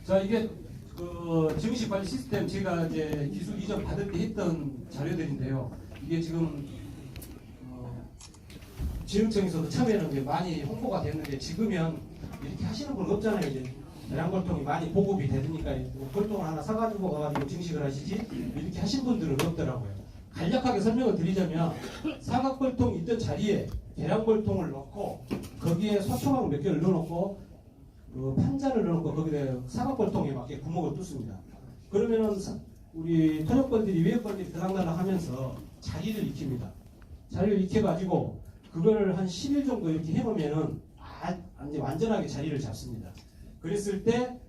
자, 이게 그 증식 관리 시스템 제가 이제 기술 이전 받을 때 했던 자료들인데요. 이게 지금 지능청에서도 처음에는 이제 많이 홍보가 됐는데 지금은 이렇게 하시는 분 없잖아요. 이제 대량골통이 많이 보급이 되니까 골통을 하나 사가지고 가가지고 증식을 하시지 이렇게 하신 분들은 없더라고요. 간략하게 설명을 드리자면 사각골통이 있던 자리에 계량골통을 넣고 거기에 소초막 몇 개를 넣어놓고 판자를 넣어놓고 거기에 사각골통에 맞게 구멍을 뚫습니다. 그러면은 우리 토력건들이 외역건들이 들락날락 하면서 자리를 익힙니다. 자리를 익혀가지고 그걸 한 10일 정도 이렇게 해보면은 이제 완전하게 자리를 잡습니다. 그랬을 때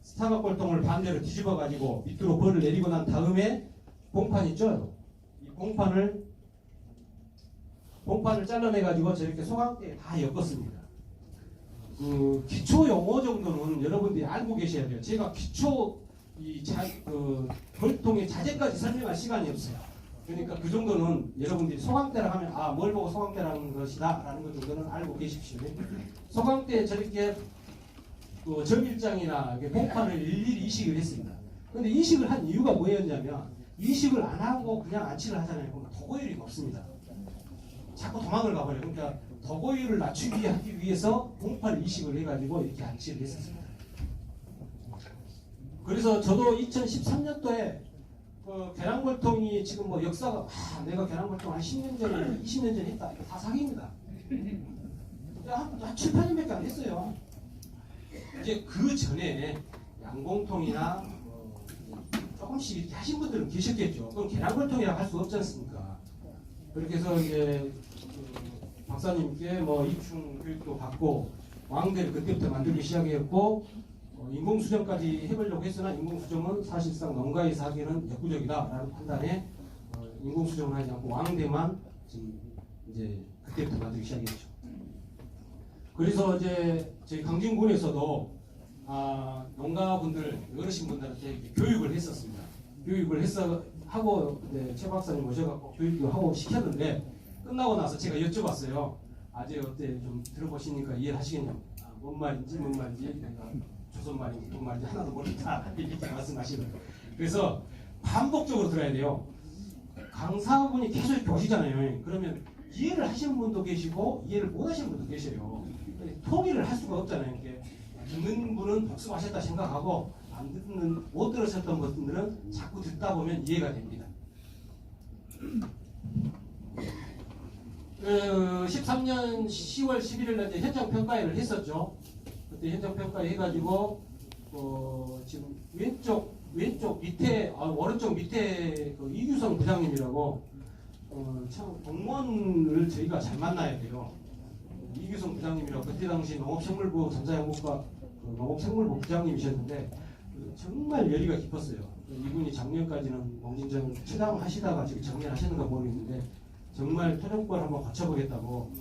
사각골통을 반대로 뒤집어가지고 밑으로 벌을 내리고 난 다음에 봉판 있죠? 이 봉판을 잘라내가지고 저렇게 소각대에 다 엮었습니다. 기초 용어 정도는 여러분들이 알고 계셔야 돼요. 제가 기초 골통의 자재까지 설명할 시간이 없어요. 그러니까 그 정도는 여러분들이 소각대라 하면 뭘 보고 소각대라는 것이다 라는 것 정도는 알고 계십시오. 소각대에 저렇게 정일장이나 봉판을 일일이 이식을 했습니다. 근데 이식을 한 이유가 뭐였냐면 이식을 안 하고 그냥 안치를 하잖아요. 그러면 도고율이 높습니다. 자꾸 도망을 가버려요. 그러니까 도고율을 낮추기 하기 위해서 봉판을 이식을 해가지고 이렇게 안치를 했었습니다. 그래서 저도 2013년도에 계량골통이 지금 뭐 역사가 내가 계량골통 한 10년 전에 20년 전에 했다. 이거 다 사기입니다. 한 7, 8년밖에 안 됐어요. 이제 그 전에 양봉통이나 조금씩 이렇게 하신 분들은 계셨겠죠. 그럼 계량골통이라고 할 수 없지 않습니까? 그렇게 해서 이제 박사님께 입충 교육도 받고 왕대를 그때부터 만들기 시작했고 인공수정까지 해보려고 했으나 인공수정은 사실상 농가에서 하기에는 역부족이다라는 판단에 인공수정을 하지 않고 왕대만 지금 이제 그때부터 만들기 시작했죠. 그래서 이제 저희 강진군에서도 농가분들 어르신분들한테 교육을 했었습니다. 교육을 하고 최 박사님 모셔갖고 교육도 하고 시켰는데 끝나고 나서 제가 여쭤봤어요. 아재 어때 좀 들어보시니까 이해하시겠냐고. 뭔 말인지 내가 조선말인지 우통말인지 하나도 모른다 이렇게 말씀하시는 거예요. 그래서 반복적으로 들어야 돼요. 강사분이 계속 이렇게 오시잖아요. 그러면 이해를 하시는 분도 계시고 이해를 못 하시는 분도 계셔요. 통일을 할 수가 없잖아요. 이렇게 듣는 분은 복습하셨다 생각하고 못 들으셨던 분들은 자꾸 듣다 보면 이해가 됩니다. 13년 10월 11일날 현장 평가회를 했었죠. 그때 현장 평가회 해가지고 지금 왼쪽 밑에 오른쪽 밑에 이규성 부장님이라고 참 공무원을 저희가 잘 만나야 돼요. 이규성 부장님이라고 그때 당시 농업생물부 전자연구과 농업생물부 부장님이셨는데 정말 열의가 깊었어요. 이분이 작년까지는 농진전 최담하시다가 지금 정년하셨는가 모르겠는데 정말 토종권 한번 거쳐보겠다고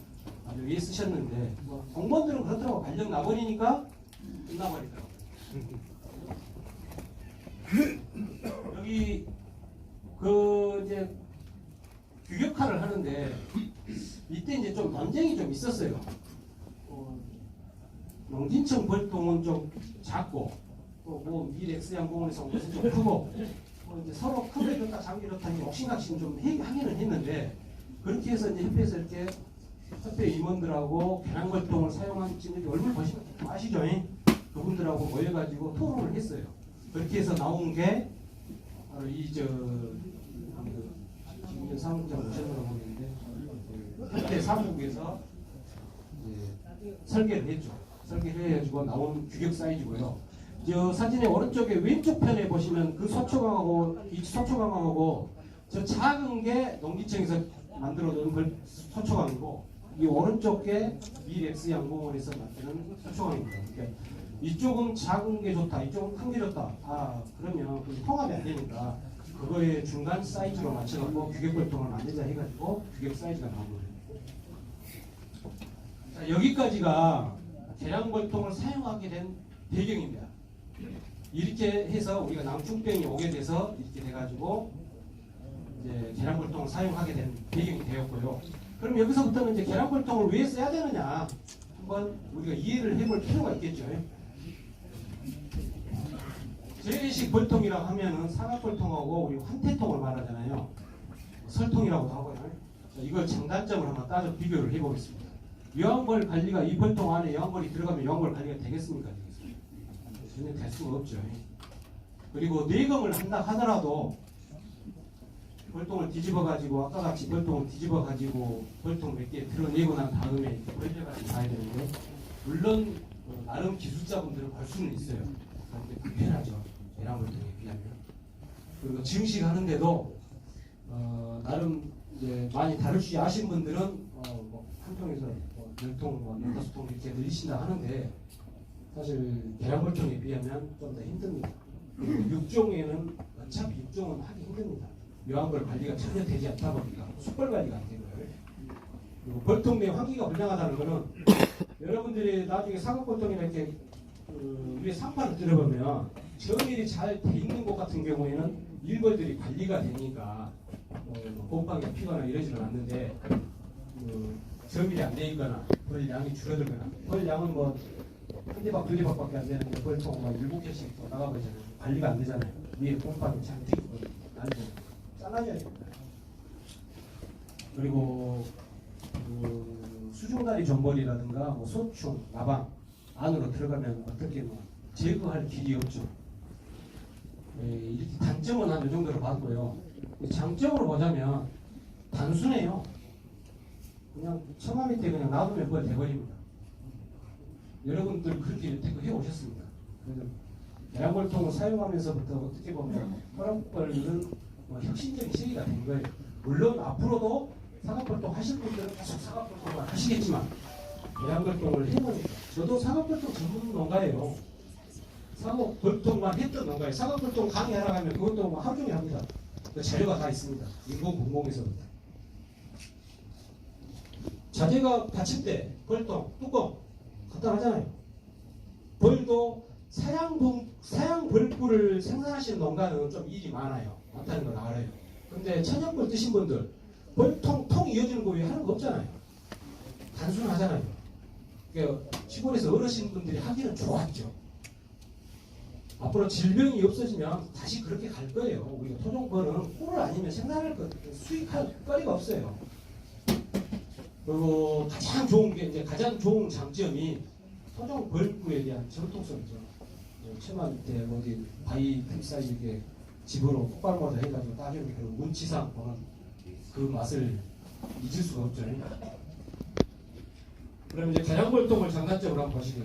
아주 애쓰셨는데 공무원들은 그렇더라고. 발령 나버리니까 끝나버리더라고요. 여기 이제 규격화를 하는데 이때 이제 좀 논쟁이 좀 있었어요. 농진청 벌통은 좀 작고 또 밀엑스양공원에서 온 것은 좀 크고 이제 서로 크게 좋다 작게 좋다 옥신각신 좀 하기는 했는데 그렇게 해서 이제 협회에서 이렇게 협회 임원들하고 계량골통을 사용한지는 얼굴 보시면 아시죠? 그분들하고 모여가지고 토론을 했어요. 그렇게 해서 나온 게 바로 김윤 사무국장 오셨는가 모르겠는데 협회 사무국에서 설계를 했죠. 설계를 해가지고 나온 규격 사이즈고요. 저 사진의 오른쪽에 왼쪽 편에 보시면 그 소초강하고 저 작은 게 농지청에서 만들어둔 소초강이고 이 오른쪽 게 밀엑스 양봉원에서 만드는 소초강입니다. 그러니까 이쪽은 작은 게 좋다, 이쪽은 큰 게 좋다. 그러면 통합이 안 되니까 그거의 중간 사이즈로 맞춰갖고 규격골통을 만들자 해가지고 규격 사이즈가 나온 거예요. 자, 여기까지가 계량골통을 사용하게 된 배경입니다. 이렇게 해서 우리가 낭충병이 오게 돼서 이렇게 돼가지고 이제 계량골통을 사용하게 된 배경이 되었고요. 그럼 여기서부터는 이제 계량골통을 왜 써야 되느냐 한번 우리가 이해를 해볼 필요가 있겠죠. 재래식 벌통이라고 하면은 사각벌통하고 우리 환태통을 말하잖아요. 설통이라고도 하고요. 자, 이걸 장단점을 한번 따져 비교를 해보겠습니다. 여왕벌 관리가 이 벌통 안에 여왕벌이 들어가면 여왕벌 관리가 되겠습니까? 전혀 될 수가 없죠. 그리고 내검을 한다 하더라도 벌통을 뒤집어 가지고 아까 같이 벌통을 뒤집어 가지고 벌통 몇 개 드러내고 난 다음에 벌려가지고 가야 되는데 물론 나름 기술자분들은 걸 수는 있어요. 그런데 불편하죠. 계량벌통에 비하면. 그리고 증식하는데도 나름 이제 많이 다룰 줄 아신 분들은 뭐 한 통에서 뭐 10통, 뭐 15통 이렇게 늘리신다 하는데 사실 계량벌통에 비하면 좀 더 힘듭니다. 그리고 육종에는 어차피 육종은 하기 힘듭니다. 여왕벌 관리가 전혀 되지 않다 보니까 숙벌 관리가 안 되고요. 그리고 벌통 내 환기가 불량하다는 거는 여러분들이 나중에 사각벌통이나 이렇게 위에 상판을 뜯어보면 점일이 잘 돼 있는 곳 같은 경우에는 일벌들이 관리가 되니까 곰팡이가 피거나 이러지는 않는데 점일이 안 돼 있거나 벌 양이 줄어들거나 벌 양은 뭐 한 대박 두 대박밖에 안 되는데 벌통 막 7개씩 나가버리잖아요. 관리가 안 되잖아요. 위에 곰팡이 잔뜩 있거든요. 잘라줘야 됩니다. 그리고 수중다리 존벌이라든가 뭐 소충, 나방 안으로 들어가면 어떻게 뭐 제거할 길이 없죠. 이렇게 단점은 한 이 정도로 봤고요. 장점으로 보자면 단순해요. 그냥 처마 밑에 그냥 놔두면 벌 돼버립니다. 여러분들 그렇게 여태껏 해오셨습니다. 그래서 계량벌통을 사용하면서부터 어떻게 보면 허락벌은 혁신적인 시기가 된 거예요. 물론 앞으로도 사각벌통 하실 분들은 계속 사각벌통을 하시겠지만 계량벌통을 해보니까 저도 사각벌통 전문 농가예요. 사각벌통만 했던 농가예요. 사각벌통 강의하러 가면 그것도 뭐 하루 종일 합니다. 그 자료가 다 있습니다. 인공공공에서부터. 자재가 받침대, 벌통, 뚜껑 간단하잖아요. 벌도 사양 벌꿀을 생산하시는 농가는 좀 일이 많다는 걸 알아요. 근데 천연벌 뜨신 분들 벌통 통 이어지는 거 위에 하는 거 없잖아요. 단순하잖아요. 그러니까 시골에서 어르신분들이 하기는 좋았죠. 앞으로 질병이 없어지면 다시 그렇게 갈 거예요. 우리가 토종벌은 꿀을 아니면 생산할 거 수익할 거리가 없어요. 그리고 가장 좋은 장점이 토종 벌꿀에 대한 전통성이죠. 처마 밑에 어디 바위 틈 사이 이렇게 집으로 폭발모자 해가지고 따주는 그 운치상 보는 그 맛을 잊을 수가 없죠. 그럼 이제 계량벌통을 장단점으로 한번 보시게요.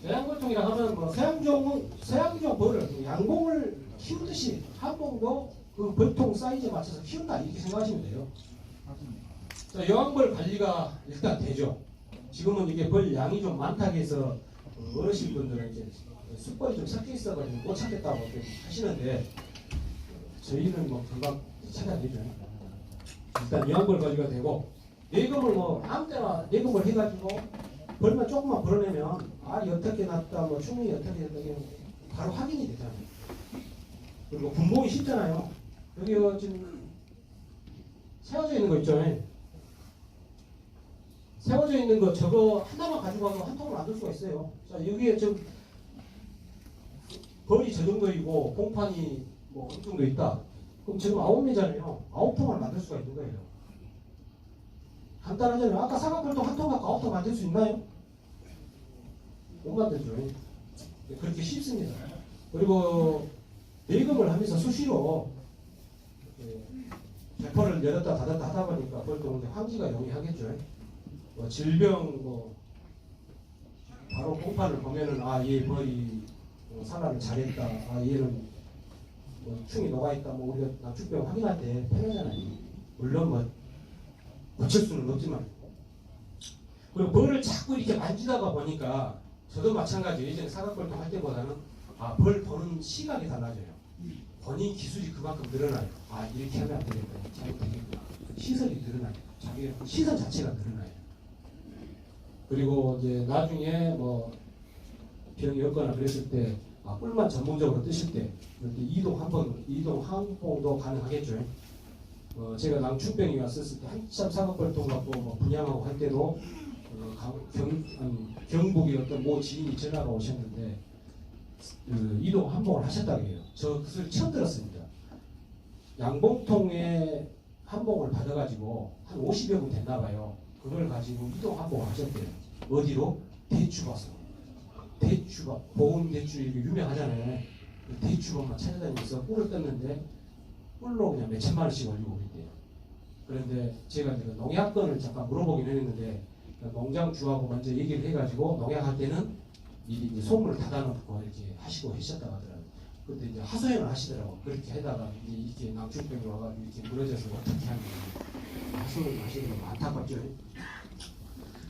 계량벌통이라 하면 뭐 서양종 벌을 양봉을 키우듯이 한봉도 그 벌통 사이즈에 맞춰서 키운다 이렇게 생각하시면 돼요. 자, 여왕벌 관리가 일단 되죠. 지금은 이게 벌 양이 좀 많다고 해서 어르신분들은 이제 숯벌이 좀 섞여 있어가지고 못 찾겠다고 하시는데 저희는 뭐 금방 찾아내죠. 일단 여왕벌 관리가 되고 내금을 뭐 아무 때나 내금을 해가지고 벌만 조금만 벌어내면 알이 어떻게 났다 뭐 충분히 어떻게 됐다 바로 확인이 되잖아요. 그리고 분봉이 쉽잖아요. 여기 지금 세워져 있는 거 있죠. 세워져 있는 거 저거 하나만 가지고 와도 한 통을 만들 수가 있어요. 자, 여기에 지금 벌이 저 정도이고 공판이 뭐 어느 정도 있다. 그럼 지금 9매잖아요. 9통을 만들 수가 있는 거예요. 간단하잖아요. 아까 사각벌통 한 통 갖고 9통 만들 수 있나요? 못 만들죠. 그렇게 쉽습니다. 그리고 내금을 하면서 수시로 배포를 열었다 닫았다 하다 보니까 벌통 환기가 용이하겠죠. 뭐 질병 바로 공판을 보면은 얘 벌이 산란을 잘했다. 얘는 뭐 충이 녹아있다. 뭐 우리가 납축병 확인할 때 편하잖아요. 물론 뭐 고칠 수는 없지만. 그리고 벌을 자꾸 이렇게 만지다가 보니까 저도 마찬가지예요. 예전에 사각벌통 할 때보다는 벌 보는 시각이 달라져요. 본인 기술이 그만큼 늘어나요. 이렇게 하면 안 되겠다. 잘못되겠구나. 시선이 늘어나요. 자기 시선 자체가 늘어나요. 그리고 이제 나중에 뭐 병이 없거나 그랬을 때 꿀만 전문적으로 뜨실 때 이렇게 이동 항봉도 가능하겠죠. 제가 낭축병이 왔었을 때 한참 사각벌통 갖고 뭐 분양하고 할 때도 경북의 어떤 모 지인이 전화가 오셨는데 이동 한복을 하셨다고 해요. 저 그 소리 처음 들었습니다. 양봉통에 한복을 받아가지고 한 50여 분 됐나 봐요. 그걸 가지고 이동 한복을 하셨대요. 어디로? 대추밭으로. 대추밭, 보온 대추 이게 유명하잖아요. 그 대추밭만 찾아다니면서 꿀을 떴는데 꿀로 그냥 몇천만 원씩 올리고 그랬대요. 그런데 제가 이제 농약건을 잠깐 물어보긴 했는데 농장 주하고 먼저 얘기를 해가지고 농약할 때는 미리 이제 소금을 닫아놓고 이렇게 하시고 하셨다고 하더라고요. 근데 이제 하소연을 하시더라고. 그렇게 하다가 이제 이렇게 낭축병이 와가지고 이렇게 무너져서 어떻게 하는지 하소연을 하시더라고. 안타깝죠.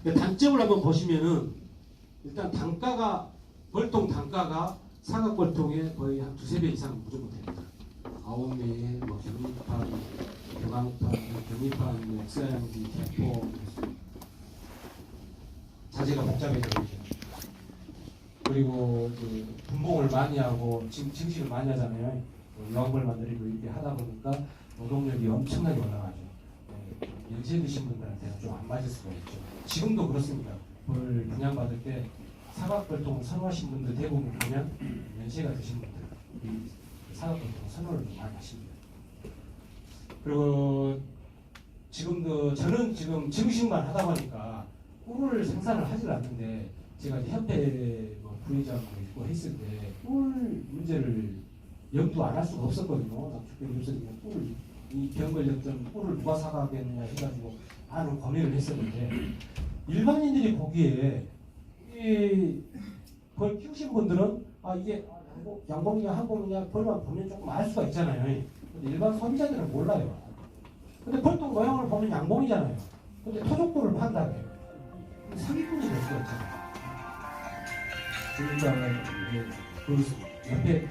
단점을 한번 보시면은 일단 단가가 벌통 단가가 사각벌통에 거의 한 두세 배 이상 무조건 됩니다. 아홉매에 뭐 경리판, 교광판, 경리판, 역사양지, 대포 자재가 복잡해져 있죠. 그리고 그 분봉을 많이 하고 증식을 많이 하잖아요. 여왕벌 만들고 이렇게 하다 보니까 노동력이 엄청나게 올라가죠. 연세 드신 분들한테는 좀 안 맞을 수가 있죠. 지금도 그렇습니다. 벌 분양받을 때 사각벌통을 선호하신 분들 대부분 보면 연세가 드신 분들 사각벌통 선호를 많이 하십니다. 그리고 지금도 저는 지금 증식만 하다 보니까 꿀을 생산을 하질 않는데 제가 이제 협회 부회장으로 있고 했을 때 꿀 문제를 염두 안 할 수가 없었거든요. 낭축병이 없으니까 이 병 걸렸던 꿀을 누가 사가겠느냐 해가지고 많은 고민을 했었는데 일반인들이 보기에 벌 키우신 분들은 이게 양봉이냐 한봉이냐 벌만 보면 조금 알 수가 있잖아요. 근데 일반 소비자들은 몰라요. 근데 벌통 모양을 보면 양봉이잖아요. 근데 토종꿀을 판다고 해요. 사기꾼이 될 수가 있잖아요. 그러니까 그 옆에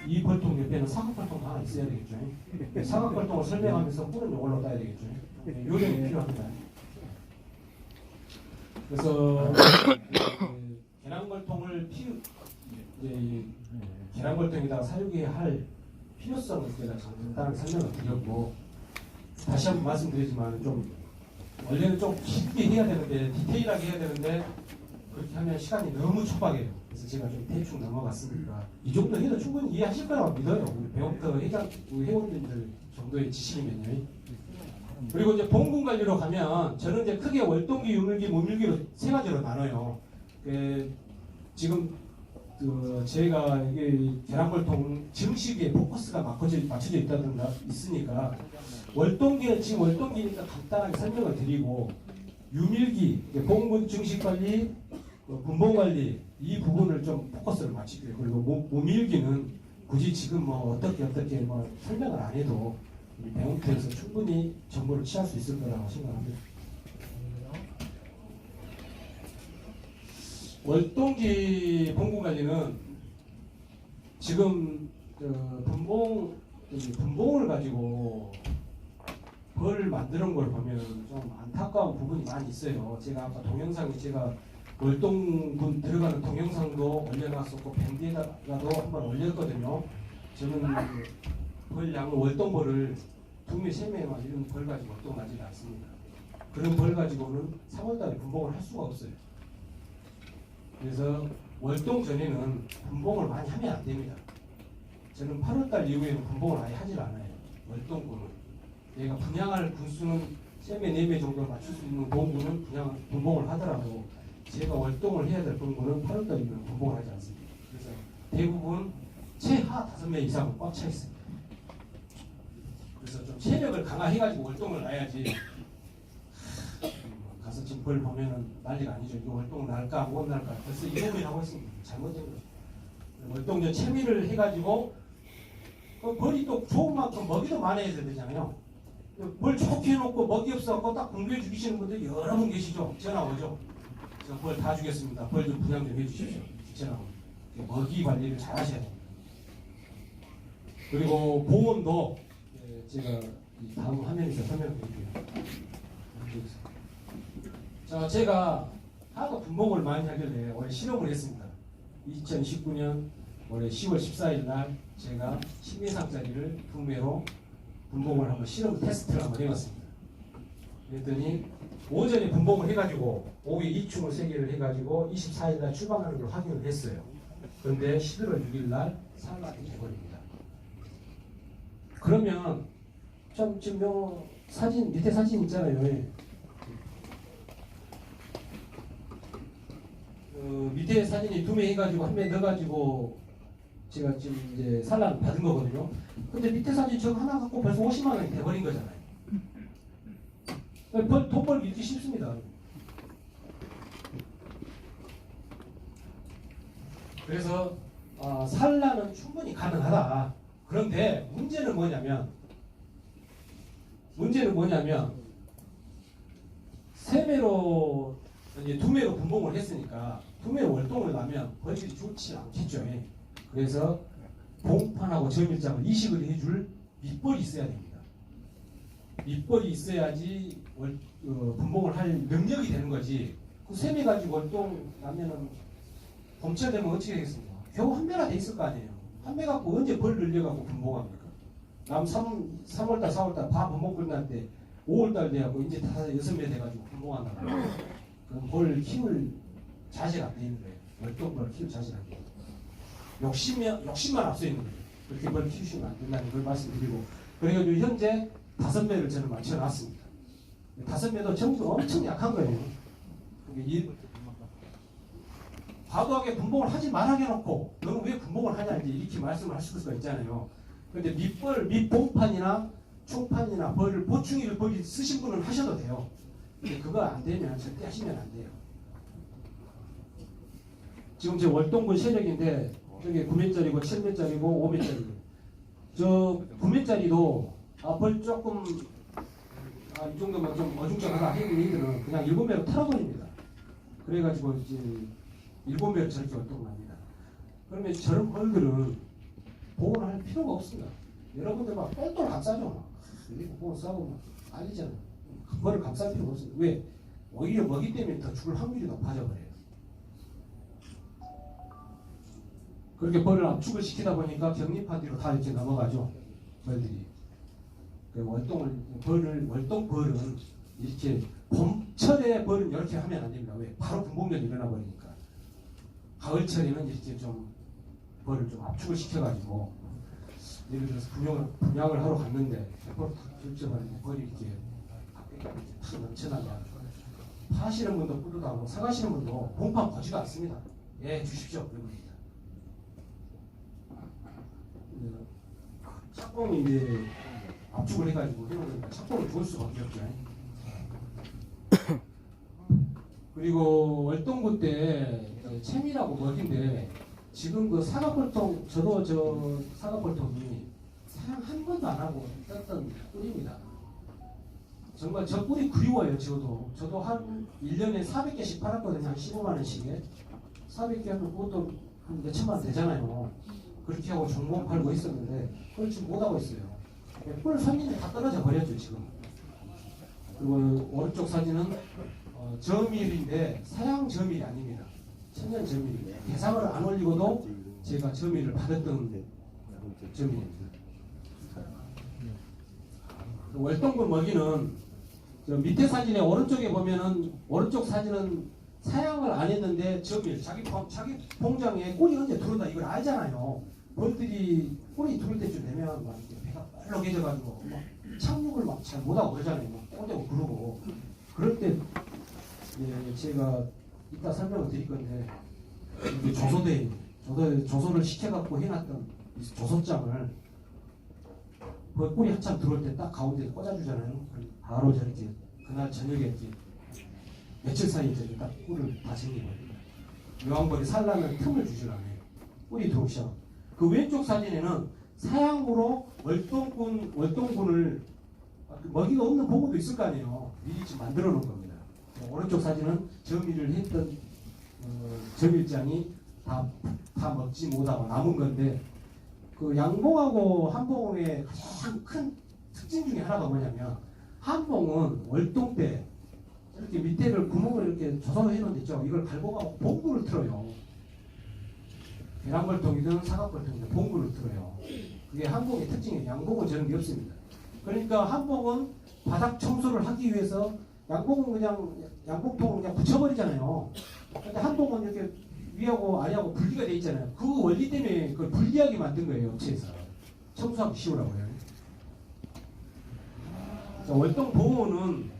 이 벌통 옆에는 사각벌통 하나 있어야 되겠죠. 사각벌통을 설명하면서 꿀은 이걸로 따야 되겠죠. 요령이 필요합니다. 그래서 계란벌통을 계란벌통에다가 사육해야 할 필요성을 제가 간단하게 설명을 드렸고 다시 한번 말씀드리지만 좀 원래는 좀 깊게 해야 되는데 디테일하게 해야 되는데 그렇게 하면 시간이 너무 촉박해요. 그래서 제가 좀 대충 넘어갔으니까 이 정도 해도 충분히 이해하실 거라고 믿어요. 우리 배움터 회원님들 정도의 지식이면요. 그리고 이제 봉군 관리로 가면 저는 이제 크게 월동기, 유물기, 무밀기로 세 가지로 나눠요. 지금 제가 이게 계란벌통 증식에 포커스가 맞춰져 있으니까 월동기는 지금 월동기니까 간단하게 설명을 드리고 유밀기, 봉군 증식 관리, 분봉 관리 이 부분을 좀 포커스를 맞출게요. 그리고 무밀기는 굳이 지금 뭐 어떻게 뭐 설명을 안 해도 우리 배움터에서 충분히 정보를 취할 수 있을 거라고 생각합니다. 월동기 봉군 관리는 지금 분봉을 가지고 벌을 만드는 걸 보면 좀 안타까운 부분이 많이 있어요. 제가 아까 동영상에 제가 월동분 들어가는 동영상도 올려놨었고 밴드에다가도 한번 올렸거든요. 저는 벌 양을 월동벌을 2매, 3매만 이런 벌 가지고 월동하지 않습니다. 그런 벌 가지고는 3월달에 분봉을 할 수가 없어요. 그래서 월동 전에는 분봉을 많이 하면 안 됩니다. 저는 8월달 이후에는 분봉을 아예 하질 않아요. 월동분은 얘가 분양할 군수는 3매, 4매 정도 맞출 수 있는 봉구는 분봉을 하더라도 제가 월동을 해야 될 봉구는 8월달이면 분봉을 하지 않습니다. 그래서 대부분 최하 5매 이상은 꽉 차 있습니다. 그래서 좀 체력을 강화해가지고 월동을 놔야지. 가서 지금 벌 보면은 난리가 아니죠. 이거 월동 날까 못 날까 벌써 이 고민을 하고 있습니다. 잘못된 거죠. 월동 전 채미를 해가지고 그 벌이 또 좋은 만큼 먹이도 많이 해야 되잖아요. 벌 좋게 해놓고 먹이 없어갖고 딱 공부해 주시는 분들 여러 분 계시죠. 전화 오죠. 제가 벌 다 주겠습니다. 벌 좀 분양 좀 해주십시오. 전화 오죠. 먹이 관리를 잘 하셔야 됩니다. 그리고 보온도 제가 다음 화면에서 설명드릴게요. 자, 제가 하도 분봉을 많이 하길래 올해 실험을 했습니다. 2019년 올해 10월 14일 날 제가 10매상짜리를 2매로 분봉을 한번 실험 테스트를 한번 해봤습니다. 그랬더니 오전에 분봉을 해가지고 오후에 2충을 3개를 해가지고 24일 날 출방하는 걸 확인을 했어요. 그런데 11월 6일 날 산란이 돼버립니다. 그러면 좀 지금 요 사진 밑에 사진 있잖아요. 밑에 사진이 2매 해가지고 1매 넣어가지고 제가 지금 이제 산란 받은 거거든요. 근데 밑에 사진 저거 하나 갖고 벌써 50만 원이 돼버린 거잖아요. 돈 벌기 이렇게 쉽습니다. 그래서 산란은 충분히 가능하다. 그런데 문제는 뭐냐면 세매로 이제 2매로 분봉을 했으니까 2매로 월동을 나면 벌들이 좋지 않겠죠. 그래서 봉판하고 점일장을 이식을 해줄 밑벌이 있어야 됩니다. 밑벌이 있어야지 분봉을 할 능력이 되는 거지. 그 세매 가지고 월동 나면은 봄철 되면 어떻게 되겠습니까? 겨우 1매가 돼 있을 거 아니에요. 1매 갖고 언제 벌 늘려갖고 분봉합니까? 남 3월달, 4월달 다 분봉 끝날 때 5월달 돼갖고 이제 5매 돼가지고 분봉한다. 그럼 벌 키울 자세가 안 돼 있는 거예요. 월동벌 키울 자세가 안 돼요. 욕심만 앞서 있는 거예요. 그렇게 벌 키우시면 안 된다는 걸 말씀드리고, 그래가지고 현재 5매를 저는 맞춰놨습니다. 5매도 정도 엄청 약한 거예요. 과도하게 분봉을 하지 말하게 해놓고 너는 왜 분봉을 하냐 이렇게 말씀을 하실 수가 있잖아요. 그런데 밑봉판이나 총판이나 벌을 보충이를 벌이 쓰신 분은 하셔도 돼요. 근데 그거 안 되면 절대 하시면 안 돼요. 지금 제 월동분 세력인데 저게 9매짜리고 7매짜리고 5매짜리고 저 9매짜리도 벌 조금 이 정도면 좀 어중간하다 하는 이들은 그냥 7매로 털어버립니다. 그래가지고 이제 7매로 저렇게 월동납니다. 그러면 저런 벌들은 보호를 할 필요가 없습니다. 여러분들 막 똘똘 감싸죠. 보호 싸고 알리잖아요. 벌을 감쌀 필요가 없습니다. 왜? 오히려 먹이 때문에 더 죽을 확률이 높아져 버려요. 그렇게 벌을 압축을 시키다 보니까 격립한 뒤로 다 이렇게 넘어가죠. 벌들이. 월동 벌은 이렇게 봄철에 벌은 이렇게 하면 안 됩니다. 왜? 바로 분봉전이 일어나 버리니까. 가을철에는 이렇게 좀 벌을 좀 압축을 시켜가지고 예를 들어서 분양을 하러 갔는데 벌을 탁 결정하는데 벌이 이렇게 탁 넘쳐나면 파시는 분도 뿌듯하고 사가시는 분도 봉판 거지가 않습니다. 예, 주십시오. 그럽니다. 착봉이 이제 압축을 해가지고 해놓으니까 착봉을 줄 수밖에 없죠. 그리고 월동구 때 채미라고 먹인데 지금 그 사과벌통 저도 저 사과벌통이 사용 한 번도 안 하고 떴던 꿀입니다. 정말 저 꿀이 그리워요. 저도 한 1년에 400개씩 팔았거든요. 한 15만 원씩에 400개 하면 그것도 한 몇천만 원 되잖아요. 그렇게 하고 종봉 팔고 있었는데 그걸 지금 못하고 있어요. 꿀 손님이 다 떨어져 버렸죠 지금. 그리고 오른쪽 사진은 저밀인데 사양 저밀이 아닙니다. 천연 저밀이. 대상을 안 올리고도 제가 저밀을 받았던 저밀입니다. 월동굴 먹이는 저 밑에 사진에 오른쪽에 보면은 오른쪽 사진은 사양을 안 했는데 저밀 자기 봉장에 꿀이 언제 들어온다 이걸 알잖아요. 벌들이 꿀이 들어올 때쯤 되면 막 배가 뻘렁해져가지고 막 착륙을 막 잘 못하고 그러잖아요. 막 꼬대고 그러고 그럴 때 제가 이따 설명을 드릴 건데 조소를 시켜갖고 해놨던 조소장을 꿀이 한참 들어올 때 딱 가운데 꽂아주잖아요. 바로 저렇게 그날 저녁에 이렇게 며칠 사이에 저렇게 딱 꿀을 다 챙겨버립니다. 여왕벌이 살라면 틈을 주질 않아요. 꿀이 들어오기 시작. 그 왼쪽 사진에는 사양으로 월동군을 먹이가 없는 보고도 있을 거 아니에요. 미리 지금 만들어 놓은 겁니다. 오른쪽 사진은 저밀을 했던 저밀장이 다 먹지 못하고 남은 건데 그 양봉하고 한봉의 가장 큰 특징 중에 하나가 뭐냐면 한봉은 월동 때 이렇게 밑에를 구멍을 이렇게 조성을 해놓은 데 있죠. 이걸 갈고가고 봉구를 틀어요. 계란벌통이든 사각벌통이든 봉구를 틀어요. 그게 한봉의 특징이에요. 양봉은 저런 게 없습니다. 그러니까 한봉은 바닥 청소를 하기 위해서 양봉은 그냥 양봉통을 그냥 붙여버리잖아요. 근데 한봉은 이렇게 위하고 아래하고 분리가 돼 있잖아요. 그 원리 때문에 그걸 분리하게 만든 거예요, 업체에서. 청소하기 쉬우라고요. 자, 월동 보호는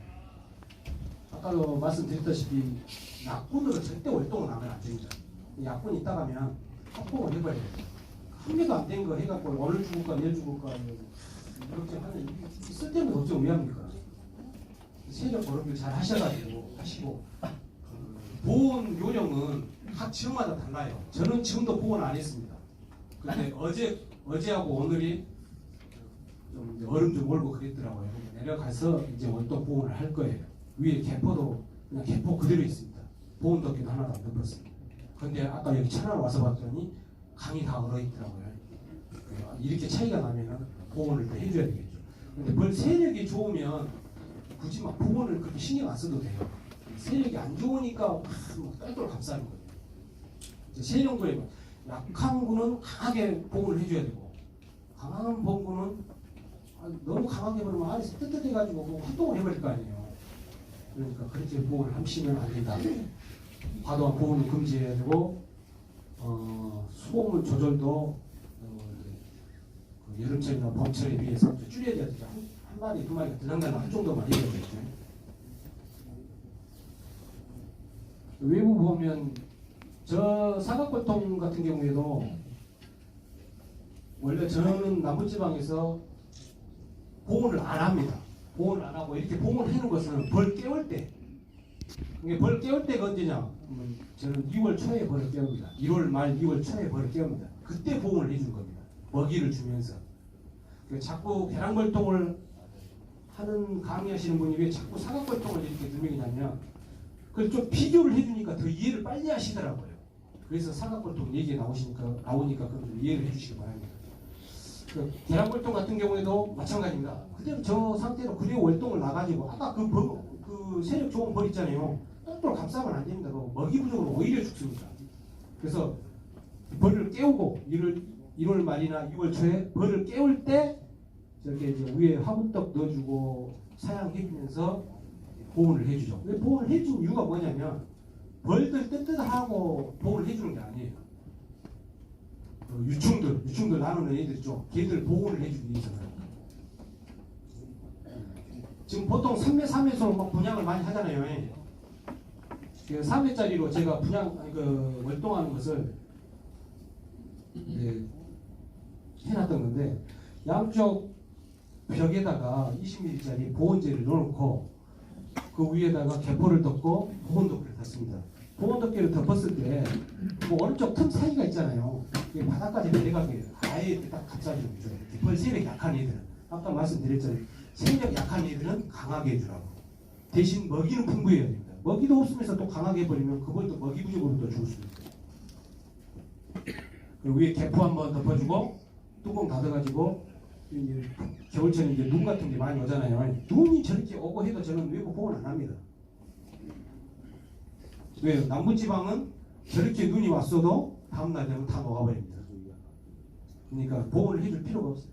아까도 말씀드렸다시피 약분으로 절대 월동을 하면 안 됩니다. 약분 있다 가면 확보를 해버려야 돼요. 한 개도 안 된 거 해갖고 오늘 죽을까 내일 죽을까 이렇게 하는 쓸데없는 걱정 왜 합니까? 세력 고르기를 잘 하셔가지고 하시고 보온 요령은 각 지역마다 달라요. 저는 지금도 보온 안 했습니다. 근데 어제하고 오늘이 좀 이제 얼음 좀 몰고 그랬더라고요. 내려가서 이제 월동 보온을 할 거예요. 위에 개포도 그냥 개포 그대로 있습니다. 보온 덮개도 하나도 안 덮었습니다. 근데 아까 여기 천안 와서 봤더니 강이 다 얼어 있더라고요. 이렇게 차이가 나면은 보온을 또 해줘야 되겠죠. 근데 벌 세력이 좋으면 굳이 막 보온을 그렇게 신경 안 써도 돼요. 세력이 안 좋으니까 막 똘똘 감싸는 거예요. 세력구에 약한 구는 강하게 보온을 해줘야 되고 강한 봉구는 너무 강하게 버리면 안에서 뜨뜻해가지고 뭐 활동을 해버릴 거 아니에요. 그러니까 그렇게 보온을 하시면 안 된다. 과도한 보온을 금지해야 되고 수돗물 조절도 그 여름철이나 봄철에 비해서 줄여야 되죠. 한 마리 두 마리가 들락날락 할 정도만 해야 되겠죠. 외부 보면 저 사각골통 같은 경우에도 원래 저는 남부지방에서 보온을 안 합니다. 보온을 안 하고 이렇게 보온을 해놓은 것은 벌 깨울 때 이게 벌 깨울 때가 언제냐? 저는 2월 초에 벌을 깨웁니다. 1월 말 2월 초에 벌을 깨웁니다. 그때 보온을 해준 겁니다. 먹이를 주면서. 자꾸 계란골통을 하는 강의하시는 분이 왜 자꾸 사각골통을 이렇게 누명이냐면 그걸 좀 비교를 해주니까 더 이해를 빨리 하시더라고요. 그래서 사각골통 얘기가 나오니까 그걸 이해를 해주시기 바랍니다. 계란골통 같은 경우에도 마찬가지입니다. 그대로 저 상태로 그대로 월동을 나가지고 아까 그 세력 좋은 벌 있잖아요. 똘똘 감싸면 안 됩니다. 먹이 부족으로 오히려 죽습니다. 그래서 벌을 깨우고 1월 말이나 2월 초에 벌을 깨울 때 저렇게 이제 위에 화분떡 넣어주고 사양해주면서 보온을 해주죠. 왜 보온을 해준 이유가 뭐냐면 벌들 뜨뜻하고 보온을 해주는 게 아니에요. 유충들 나누는 애들 있죠. 걔들 보온을 해주기 위해서는. 지금 보통 3매, 4매에서 막 분양을 많이 하잖아요. 3매짜리로 제가 월동하는 것을 해놨던 건데 양쪽 벽에다가 20mm짜리 보온재를 넣어놓고 그 위에다가 개포를 덮고 보온덮개를 닫습니다. 보온덮개를 덮었을 때 뭐 오른쪽 틈 사이가 있잖아요. 이게 바닥까지 내려가게 아예 이렇게 딱 감싸주는 거죠. 벌 세력 약한 애들은 아까 말씀드렸잖아요. 세력 약한 애들은 강하게 해주라고. 대신 먹이는 풍부해야 됩니다. 먹이도 없으면서 또 강하게 해버리면 그 벌도 먹이 부족으로 또 죽을 수 있어요. 그 위에 개포 한번 덮어주고 뚜껑 닫아가지고 겨울철에 이제 눈 같은 게 많이 오잖아요. 눈이 저렇게 오고 해도 저는 외부 보온 안 합니다. 왜요? 남부지방은 저렇게 눈이 왔어도 다음날 되면 다 녹아버립니다. 그러니까 보온을 해줄 필요가 없어요.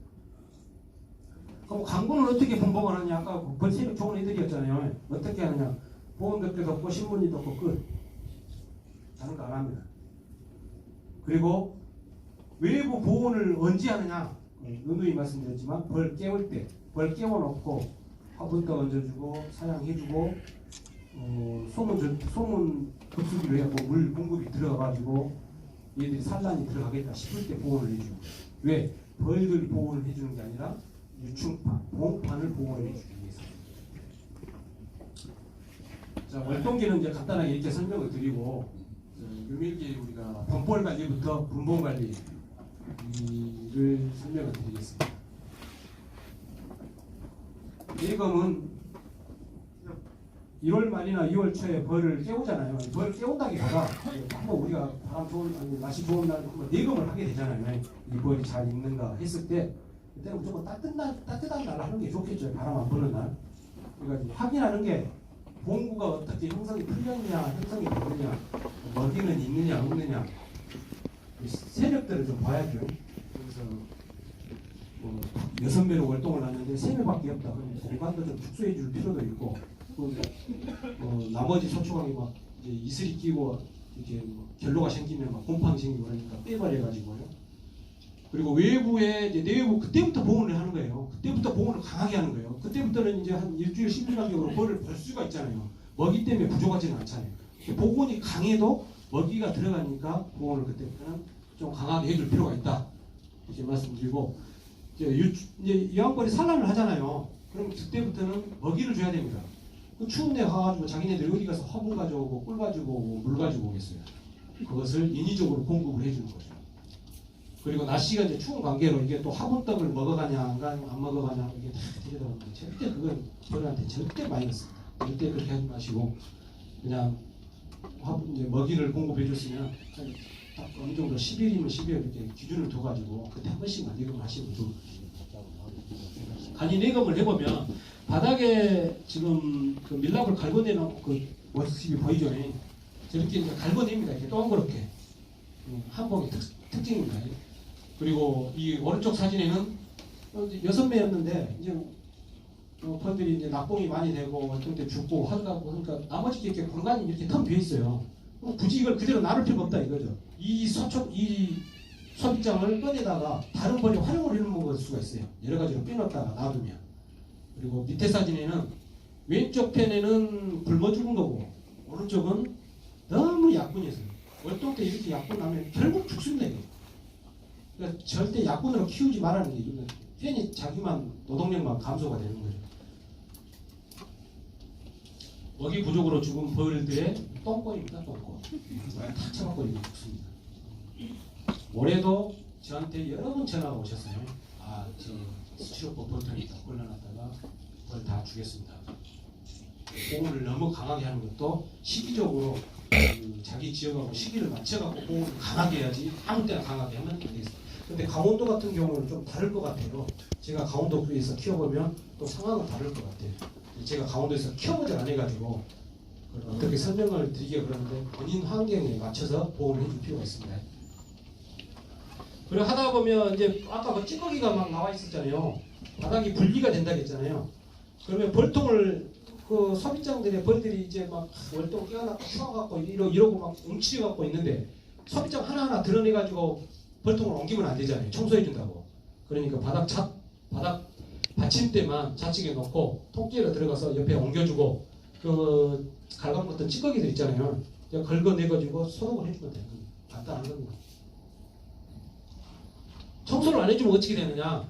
그럼 강군은 어떻게 분봉을 하느냐? 아까 벌세력 좋은 애들이었잖아요. 어떻게 하느냐? 보온 덮개 덮고 신문지 덮고 끝. 다른 거 안 합니다. 그리고 외부 보온을 언제 하느냐? 누누이 말씀드렸지만 벌 깨울 때, 벌 깨워놓고 화분떡 얹어주고 사양해주고 소문 급수기로 해갖고 물 공급이 들어가가지고 얘들이 산란이 들어가겠다 싶을 때 보온을 해주고 왜? 벌들 보온을 해주는 게 아니라 유충판, 봉판을 보온을 해주기 위해서. 자, 월동기는 이제 간단하게 이렇게 설명을 드리고 유밀기 우리가 범벌 관리부터 분봉 관리를 설명을 드리겠습니다. 예금은 1월 말이나 2월 초에 벌을 깨우잖아요. 벌을 깨운다기보다 한번 우리가 바람 좋은 날씨 좋은 날 한번 예금을 하게 되잖아요. 이 벌이 잘 익는가 했을 때 그때는 무조건 따뜻한 날 하는 게 좋겠죠. 바람 안 부는 날. 그러니까 확인하는 게 봉구가 어떻게 형성이 풀렸냐, 형성이 되느냐, 먹이는 있느냐, 없느냐 세력들을 좀 봐야죠. 그래서 뭐 6매로 월동을 하는데 3매밖에 없다. 그럼 공간도 좀 축소해 줄 필요도 있고 나머지 소초강이 막 이제 이슬이 끼고 이게 뭐 결로가 생기면 막 곰팡이 생기고 그러니까 빼버려가지고요. 그리고 외부에 이제 내외부 그때부터 보온을 하는 거예요. 그때부터 보온을 강하게 하는 거예요. 그때부터는 이제 한 일주일 10일 간격으로 벌을 벌 수가 있잖아요. 먹이 때문에 부족하지는 않잖아요. 보온이 강해도 먹이가 들어가니까 보온을 그때부터는 좀 강하게 해줄 필요가 있다. 이렇게 말씀드리고 이제 유황벌이 산란을 하잖아요. 그럼 그때부터는 먹이를 줘야 됩니다. 그 추운 데 가가지고 자기네들 어디 가서 화분 가져오고 꿀 가지고 오고 물 가지고 오겠어요. 그것을 인위적으로 공급을 해주는 거죠. 그리고 날씨가 이제 추운 관계로 이게 또 화분떡을 먹어가냐 안 먹어가냐 이게 다 들여다보는데 절대 그건 벌한테 절대 마이너스입니다. 절대 그렇게 하지 마시고 그냥 화분 이제 먹이를 공급해 줬으면 딱 어느 정도 10일이면 10일 이렇게 기준을 둬가지고 그때 한 번씩만 내검을 하시면 좋을 것 같습니다. 간이 내검을 해보면 바닥에 지금 그 밀랍을 갈궈내는 그 모습이 보이죠? 저렇게 이제 갈궈냅니다. 이렇게 동그랗게 한복의 특징입니다. 그리고 이 오른쪽 사진에는 6매였는데 이제 벌들이 이제 낙봉이 많이 되고 어떤 때 죽고 하다고 그러니까 나머지 게 이렇게 공간이 이렇게 텅 비어 있어요. 굳이 이걸 그대로 놔둘 필요가 없다 이거죠. 이 소비장을 꺼내다가 다른 벌이 활용을 해놓을 수가 있어요. 여러 가지로 빼놨다가 놔두면. 그리고 밑에 사진에는 왼쪽 편에는 굶어 죽은 거고 오른쪽은 너무 약분해서 월동 때 이렇게 약분 나면 결국 죽습니다. 이게. 그러니까 절대 약분으로 키우지 말라는 게 이거는 괜히 자기만 노동력만 감소가 되는 거죠. 먹이 부족으로 죽은 벌들의 똥꼬입니다. 똥꼬. 탁 쳐갖고 이렇게 죽습니다. 올해도 저한테 여러 번 전화가 오셨어요. 아, 저 수치료법 벌통이 있다. 골라놨다가 벌 다 주겠습니다. 보온을 너무 강하게 하는 것도 시기적으로 자기 지역하고 시기를 맞춰갖고 보온을 강하게 해야지 아무 때나 강하게 하면 안 되겠습니다. 근데 강원도 같은 경우는 좀 다를 것 같아요. 제가 강원도에서 키워보면 또 상황은 다를 것 같아요. 제가 강원도에서 키워보질 않아가지고 어떻게 설명을 드리기가 그러는데 본인 환경에 맞춰서 보온을 해줄 필요가 있습니다. 그리고 하다 보면 이제 아까 그 찌꺼기가 막 나와 있었잖아요. 바닥이 분리가 된다고 했잖아요. 그러면 벌통을 그 소비장들의 벌들이 이제 막 월동 깨어나고 추워갖고 이러고 막 움츠려갖고 있는데 소비장 하나하나 드러내가지고 벌통을 옮기면 안 되잖아요. 청소해준다고. 그러니까 바닥 받침대만 좌측에 놓고 통째로 들어가서 옆에 옮겨주고 그 갈가먹었던 찌꺼기들 있잖아요. 긁어내가지고 소독을 해주면 되는 겁니다. 간단한 겁니다. 청소를 안 해주면 어떻게 되느냐?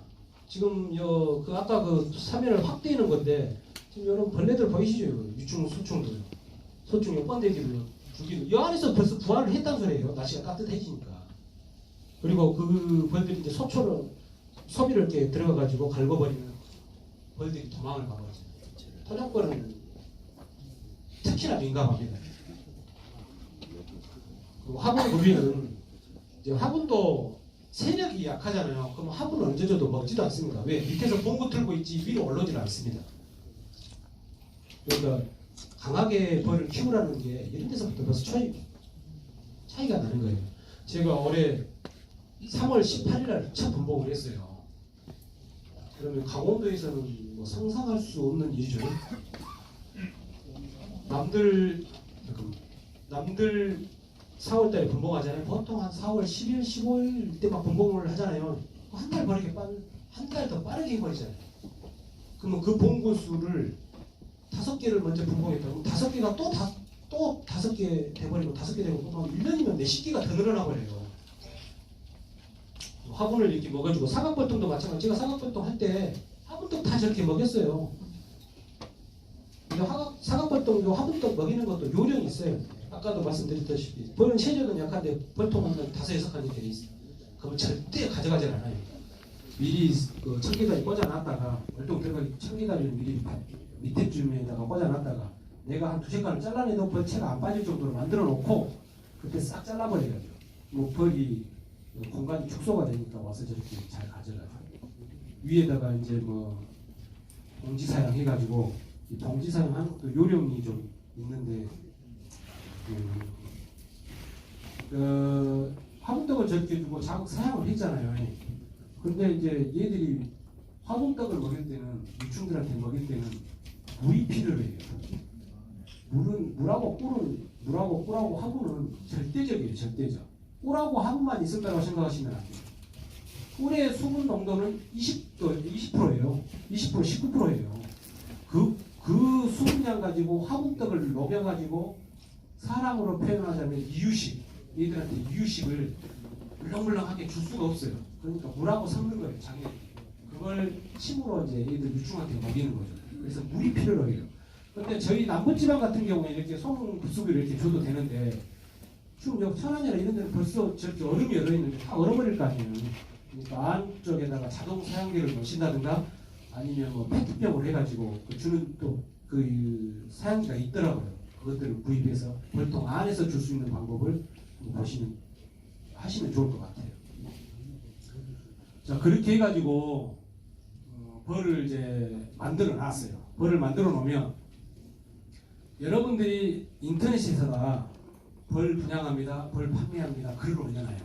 지금 그 아까 그 사면을 확대하는 건데 지금 여러분 벌레들 보이시죠? 유충, 수충들, 소충, 번데기들, 줄기들 이 안에서 벌써 부화를 했다는 소리예요. 날씨가 따뜻해지니까. 그리고 그 벌들이 이제 소초로 소비를 이렇게 들어가가지고 갈궈버리면 벌들이 도망을 가버리죠. 토종벌은 특히나 민감합니다. 그리고 화분 구비는 이제 화분도 세력이 약하잖아요. 그럼 화분을 언제 줘도 먹지도 않습니다. 왜? 밑에서 봉구 틀고 있지 위로 올라오질 않습니다. 그러니까 강하게 벌을 키우라는 게 이런 데서부터 벌써 차이가 나는 거예요. 제가 올해 3월 18일 날 첫 분봉을 했어요. 그러면 강원도에서는 뭐 상상할 수 없는 일이죠. 남들 4월 달에 분봉하잖아요. 보통 한 4월 10일, 15일 때 막 분봉을 하잖아요. 한 달 더 빠르게 해버리잖아요. 그러면 그 봉구 수를 5개를 먼저 분봉했다. 그럼 5개가 또 5개 돼버리고 5개 되고 또 1년이면 40개가 더 늘어나 버려요. 화분을 이렇게 먹어주고 사각벌통도 마찬가지. 제가 사각벌통 할 때 화분떡 다 저렇게 먹였어요. 사각벌통 화분떡 먹이는 것도 요령이 있어요. 아까도 말씀드렸다시피 벌은 체력은 약한데 벌통은 5-6칸이 되어 있어요. 그러면 절대 가져가질 않아요. 미리 그 청계다리 꽂아놨다가 월동 들어가기 청계다리를 미리 밑에 쯤에다가 꽂아놨다가 내가 한 2-3칸을 잘라내도 벌채가 안 빠질 정도로 만들어 놓고 그때 싹 잘라버려가지고 뭐 벌이 공간이 축소가 되니까 와서 저렇게 잘 가져가죠. 위에다가 이제 뭐 봉지사양 해가지고 이 봉지사양 하는 것도 요령이 좀 있는데 화분떡을 저렇게 주고 자극 사양을 했잖아요. 근데 이제 얘들이 화분떡을 먹일 때는 유충들한테 먹일 때는 물이 필요해요. 물하고 꿀은 물하고 꿀하고 화분은 절대적이에요. 절대적. 꿀하고 화분만 있을 거라고 생각하시면 안 돼요. 꿀의 수분 농도는 20%예요. 20%, 19%예요. 그 수분량 가지고 화분떡을 녹여가지고 사람으로 표현하자면 이유식, 얘들한테 이유식을 물렁물렁하게 줄 수가 없어요. 그러니까 물하고 섞는 거예요. 장애인. 그걸 침으로 이제 얘들 유충한테 먹이는 거죠. 그래서 물이 필요로 해요. 근데 저희 남부지방 같은 경우에 이렇게 송급수기를 이렇게 줘도 되는데 지금 여기 천안이나 이런 데는 벌써 저렇게 얼음이 얼어있는데 다 얼어버릴 거 아니에요. 그러니까 안쪽에다가 자동 사양기를 놓으신다든가 아니면 뭐 페트병을 해가지고 주는 또 그 사양기가 있더라고요. 그것들을 구입해서 벌통 안에서 줄 수 있는 방법을 하시면 좋을 것 같아요. 자, 그렇게 해가지고 벌을 이제 만들어 놨어요. 벌을 만들어 놓으면 여러분들이 인터넷에다가 벌 분양합니다, 벌 판매합니다 글을 올려놔요.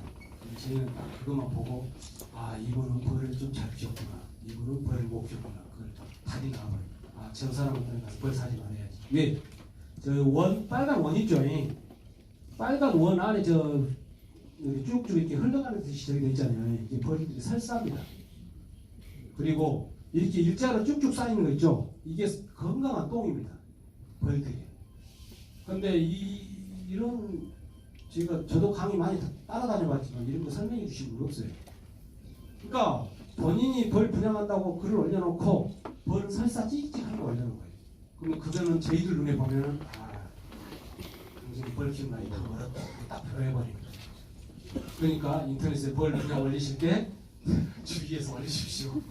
저희는 딱 그것만 보고 아, 이분은 벌을 좀 잘 키웠구나, 이분은 벌을 못 키웠구나, 그걸 답이 나와버려요. 아, 저 사람한테는 가서 벌 사지 말아야지. 왜? 저 빨간 원 있죠? 빨간 원 안에 저 쭉쭉 이렇게 흘러가는 듯이 저기 돼 있잖아요. 이게 벌들이 살쌉니다. 그리고 이렇게 일자로 쭉쭉 쌓이는 거 있죠? 이게 건강한 똥입니다. 벌들이. 근데 이런 저도 강의 많이 따라다녀봤지만 이런 거 설명해 주신 분 없어요. 그러니까 본인이 벌 분양한다고 글을 올려놓고 벌은 설사 찍찍한 거 올려놓은 거예요. 그러면 그거는 저희들 눈에 보면은 당신이 벌 키운 나이 다 멀었다. 딱 표현해버리는 거예요. 그러니까 인터넷에 벌 분양 올리실 때 주의해서 올리십시오.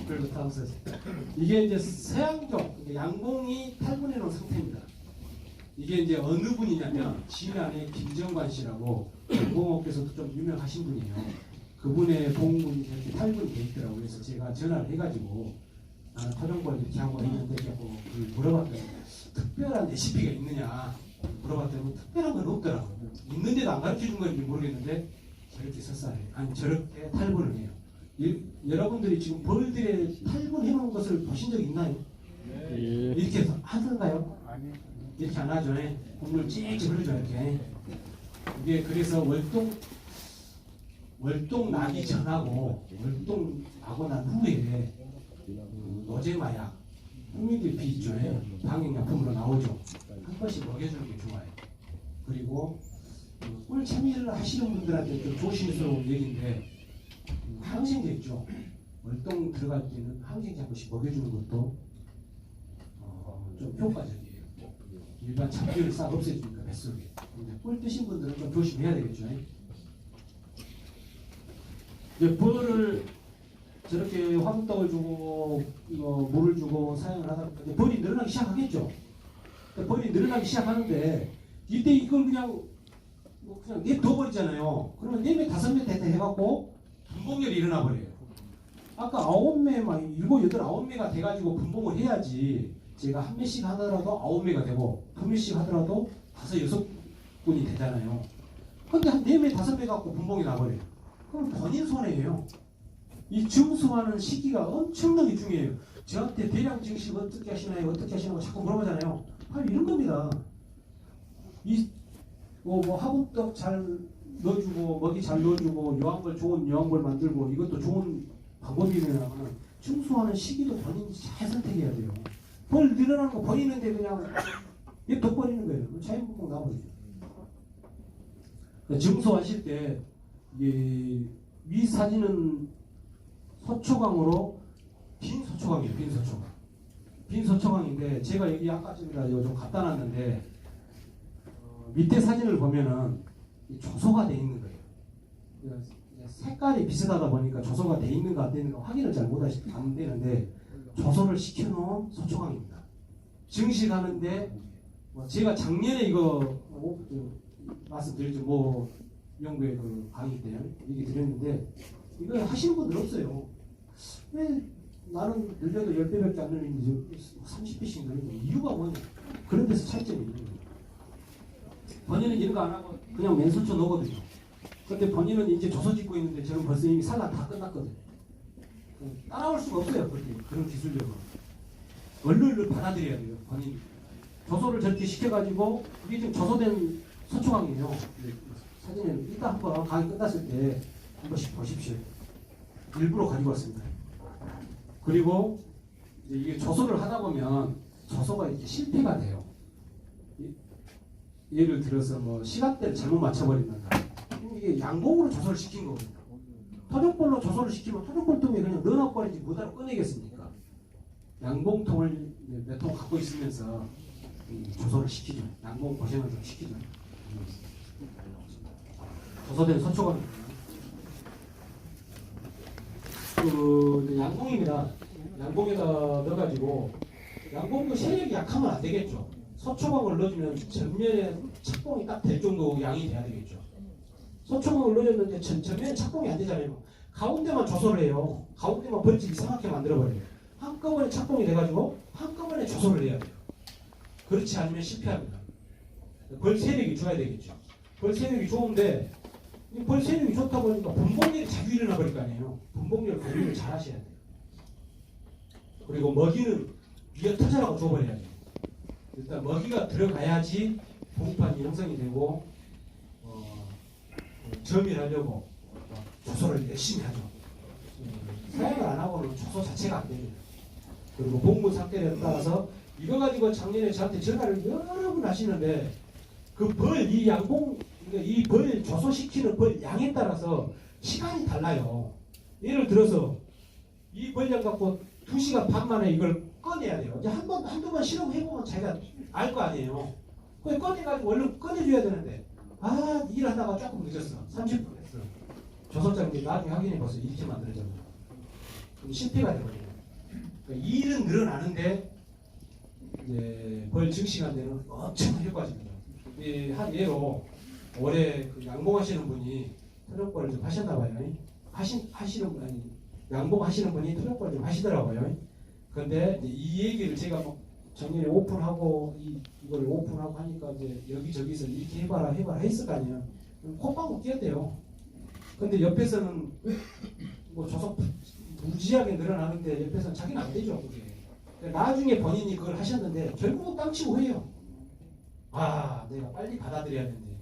그렇다면서 이게 이제 세양종, 양봉이 탈분해 놓은 상태입니다. 이게 이제 어느 분이냐면 진안의 김정관 씨라고 공업계에서도 좀 유명하신 분이에요. 그분의 봉문이 이렇게 탈분이 돼 있더라고요. 그래서 제가 전화를 해가지고 나는 토종벌 이렇게 하고 있는데 물어봤더니 특별한 레시피가 있느냐 물어봤더니 특별한 건 없더라고요. 있는데도 안 가르쳐 준 건지 모르겠는데 저렇게 설사해요. 아니 저렇게 탈분을 해요. 여러분들이 지금 벌들의 탈분해 놓은 것을 보신 적 있나요? 네. 이렇게 하던가요? 아니. 이렇게 안 하죠. 국물 찌익 흘러죠. 이렇게. 이게 그래서 월동 나기 전하고 월동 나고 난 후에 노제 마약, 후미들피 있죠. 방역약품으로 나오죠. 한 번씩 먹여주는 게 좋아요. 그리고 꿀 채미를 하시는 분들한테 좀 조심스러운 얘기인데 항생제 있죠. 월동 들어갈 때는 항생제 한 번씩 먹여주는 것도 좀 효과적이에요. 일반 잡기를 싹 없애주니까 뱃속에. 근데 꿀 드신 분들은 좀 조심해야 되겠죠. 이제 벌을 저렇게 화분떡을 주고 물을 주고 사용을 하다 보니까 벌이 늘어나기 시작하겠죠. 벌이 늘어나기 시작하는데 이때 이걸 그냥 냅둬버리잖아요. 그러면 4매 5매 대대 해갖고 분봉열이 일어나 버려요. 아까 9매 막 7, 8, 9매가 돼가지고 분봉을 해야지 제가 한 매씩 하더라도 9매가 되고 2매씩 하더라도 5, 6분이 되잖아요. 근데 한 4매, 5매 갖고 분봉이 나버려요. 그럼 본인 손해예요. 이 증수하는 시기가 엄청나게 중요해요. 저한테 대량 증식 어떻게 하시나요? 어떻게 하시나요? 자꾸 물어보잖아요. 바로 이런 겁니다. 뭐 화분떡 잘 넣어주고 먹이 잘 넣어주고 요한벌 좋은 요한벌 만들고 이것도 좋은 방법이면 증수하는 시기도 본인이 잘 선택해야 돼요. 벌 늘어나는 거 보이는데 그냥 둬버리는 거예요. 자연분봉 나오죠. 증수하실 때 위 사진은 서초강으로 빈 서초강이에요. 빈 서초강. 빈 서초강인데 제가 여기 아까 좀 갖다 놨는데 밑에 사진을 보면은 조소가 돼 있는 거예요. 색깔이 비슷하다 보니까 조소가 돼 있는가 안 돼 있는가 확인을 잘 안 되는데 조소를 시켜놓은 서초강입니다. 증식하는데 제가 작년에 이거 말씀드리죠. 연구회 그 강의 때 얘기 드렸는데 이거 하시는 분들 없어요. 왜 나는 늘려도 10배밖에 안 늘리는데 30배씩 늘리는 이유가 뭐냐? 그런 데서 차이점이 있는 거예요. 본인은 이런 거 안 하고 그냥 맨손쳐 넣거든요. 근데 본인은 이제 조서 짓고 있는데 저는 벌써 이미 산란 다 끝났거든요. 따라올 수가 없어요. 그런 기술력은. 얼른 받아들여야 돼요. 본인이. 조소를 저렇게 시켜가지고 이게 지금 조소된 서초강이에요. 사진은 이따 한번 강의 끝났을 때 한 번씩 보십시오. 일부러 가지고 왔습니다. 그리고 이게 조소를 하다 보면 조소가 이렇게 실패가 돼요. 예를 들어서 뭐 시간대를 잘못 맞춰버린다. 이게 양봉으로 조소를 시킨 거거든요. 토종볼로 조소를 시키면 토종볼통에 그냥 넣어버리지 뭐다로 꺼내겠습니까? 양봉통을 몇 통 갖고 있으면서 조소를 시키죠. 양봉 고생을 좀 시키죠. 조소된 서초강입니다. 그 양봉입니다. 양봉에다 넣어가지고 양봉도 세력이 약하면 안 되겠죠. 서초강을 넣어주면 전면에 착봉이 딱 될 정도 양이 돼야 되겠죠. 서초강을 넣어줬는데 전면에 착봉이 안 되잖아요. 가운데만 조소를 해요. 가운데만 벌집 이상하게 만들어버려요. 한꺼번에 착봉이 돼가지고 한꺼번에 조소를 해야 돼요. 그렇지 않으면 실패합니다. 벌 세력이 좋아야 되겠죠. 벌 세력이 좋은데 벌 세력이 좋다 보니까 분봉률이 자주 일어나 버릴 거 아니에요. 분봉률 관리를 잘 하셔야 돼요. 그리고 먹이는 위에 터져라고 줘버려야 돼요. 일단 먹이가 들어가야지 봉판이 형성이 되고 점유하려고 조소를 열심히 하죠. 사용을 안 하고는 조소 자체가 안 됩니다. 그리고 봉분 상태에 따라서 이거 가지고 작년에 저한테 전화를 여러 번 하시는데 그 벌 이 양봉 이 벌 조소시키는 벌 양에 따라서 시간이 달라요. 예를 들어서 이 벌량 갖고 2시간 반 만에 이걸 꺼내야 돼요. 이제 한두 번 실험해보면 자기가 알 거 아니에요. 그걸 꺼내가지고 얼른 꺼내줘야 되는데 일하다가 조금 늦었어. 30분 했어. 조선장님 나중에 확인해보세요. 이렇게 만들어졌나. 실패가 되거든요. 그러니까 일은 늘어나는데 이제 벌 증시간대는 엄청 효과적입니다. 한 예로 올해 그 양봉하시는 분이 토종벌을 좀 하셨나봐요. 하시는 분이 양봉하시는 분이 토종벌을 좀 하시더라고요. 그런데 이 얘기를 제가 뭐 작년에 오픈하고 이걸 오픈하고 하니까 이제 여기저기서 이렇게 해봐라 했을 거 아니에요. 콧방울 끼었대요. 근데 옆에서는 뭐 조속 무지하게 늘어나는데 옆에서는 자기는 안 되죠. 그게. 나중에 본인이 그걸 하셨는데 결국은 깡치고 해요. 내가 빨리 받아들여야 되는데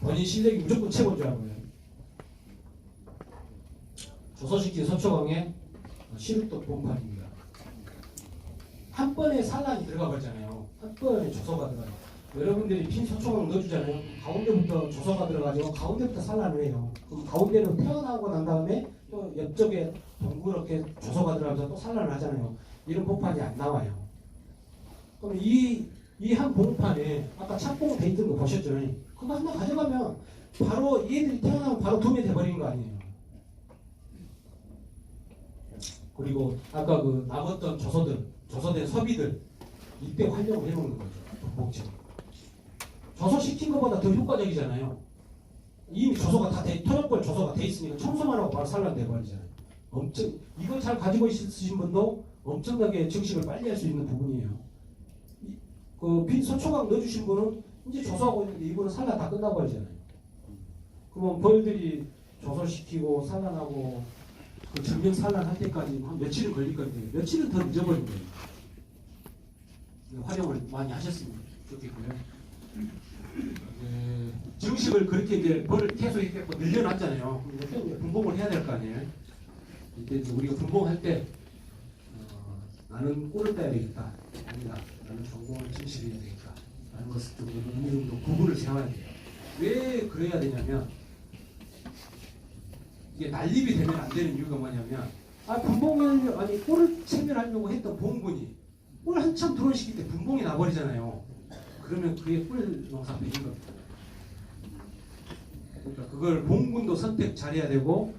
본인 실력이 무조건 최고인 줄 알고요. 조소시킨 서초강의 시루떡 봉판입니다. 한 번에 산란이 들어가 버리잖아요. 한 번에 조소가 들어가요. 여러분들이 빈 서초강 넣어주잖아요. 가운데부터 조소가 들어가지고 가운데부터 산란을 해요. 그럼 가운데는 태어나고 난 다음에 또 옆쪽에 동그랗게 조소가 들어가면서 또 산란을 하잖아요. 이런 봉판이 안 나와요. 그럼 이 한 봉판에 아까 착봉 돼 있던 거 보셨죠? 그거 하나 가져가면 바로 얘들이 태어나면 바로 도매 돼버리는 거 아니에요. 그리고 아까 그 남았던 조소된 섭이들 이때 활용을 해놓는 거죠. 목적. 조소시킨 것보다 더 효과적이잖아요. 이미 조소가 다 토종벌 조소가 돼 있으니까 청소만 하고 바로 산란돼 버리잖아요. 이걸 잘 가지고 있으신 분도 엄청나게 증식을 빨리 할 수 있는 부분이에요. 그 빈 서초강 넣어주신 분은 이제 조소하고 있는데 이분은 산란 다 끝나버리잖아요. 그러면 벌들이 조소시키고 산란하고 그 전면 산란할 때까지 한 며칠은 걸릴 건데 며칠은 더 늦어버린 거예요. 활용을 많이 하셨으면 좋겠고요. 증식을 그렇게 이제 벌을 계속 이렇게 늘려놨잖아요. 이제 분봉을 해야 될 거 아니에요. 이때 이제 우리가 분봉할 때 나는 꿀을 따야 되겠다. 아니다. 나는 전공을 증식해야 되겠다. 라는 것을 좀 어느 정도 구분을 세워야 돼요. 왜 그래야 되냐면 이게 난립이 되면 안 되는 이유가 뭐냐면 분봉을 꿀을 체멸하려고 했던 봉군이 꿀 한참 들어오시기 때 분봉이 나버리잖아요. 그러면 그게 꿀 농사 되는 겁니다. 그러니까 그걸 봉군도 선택 잘해야 되고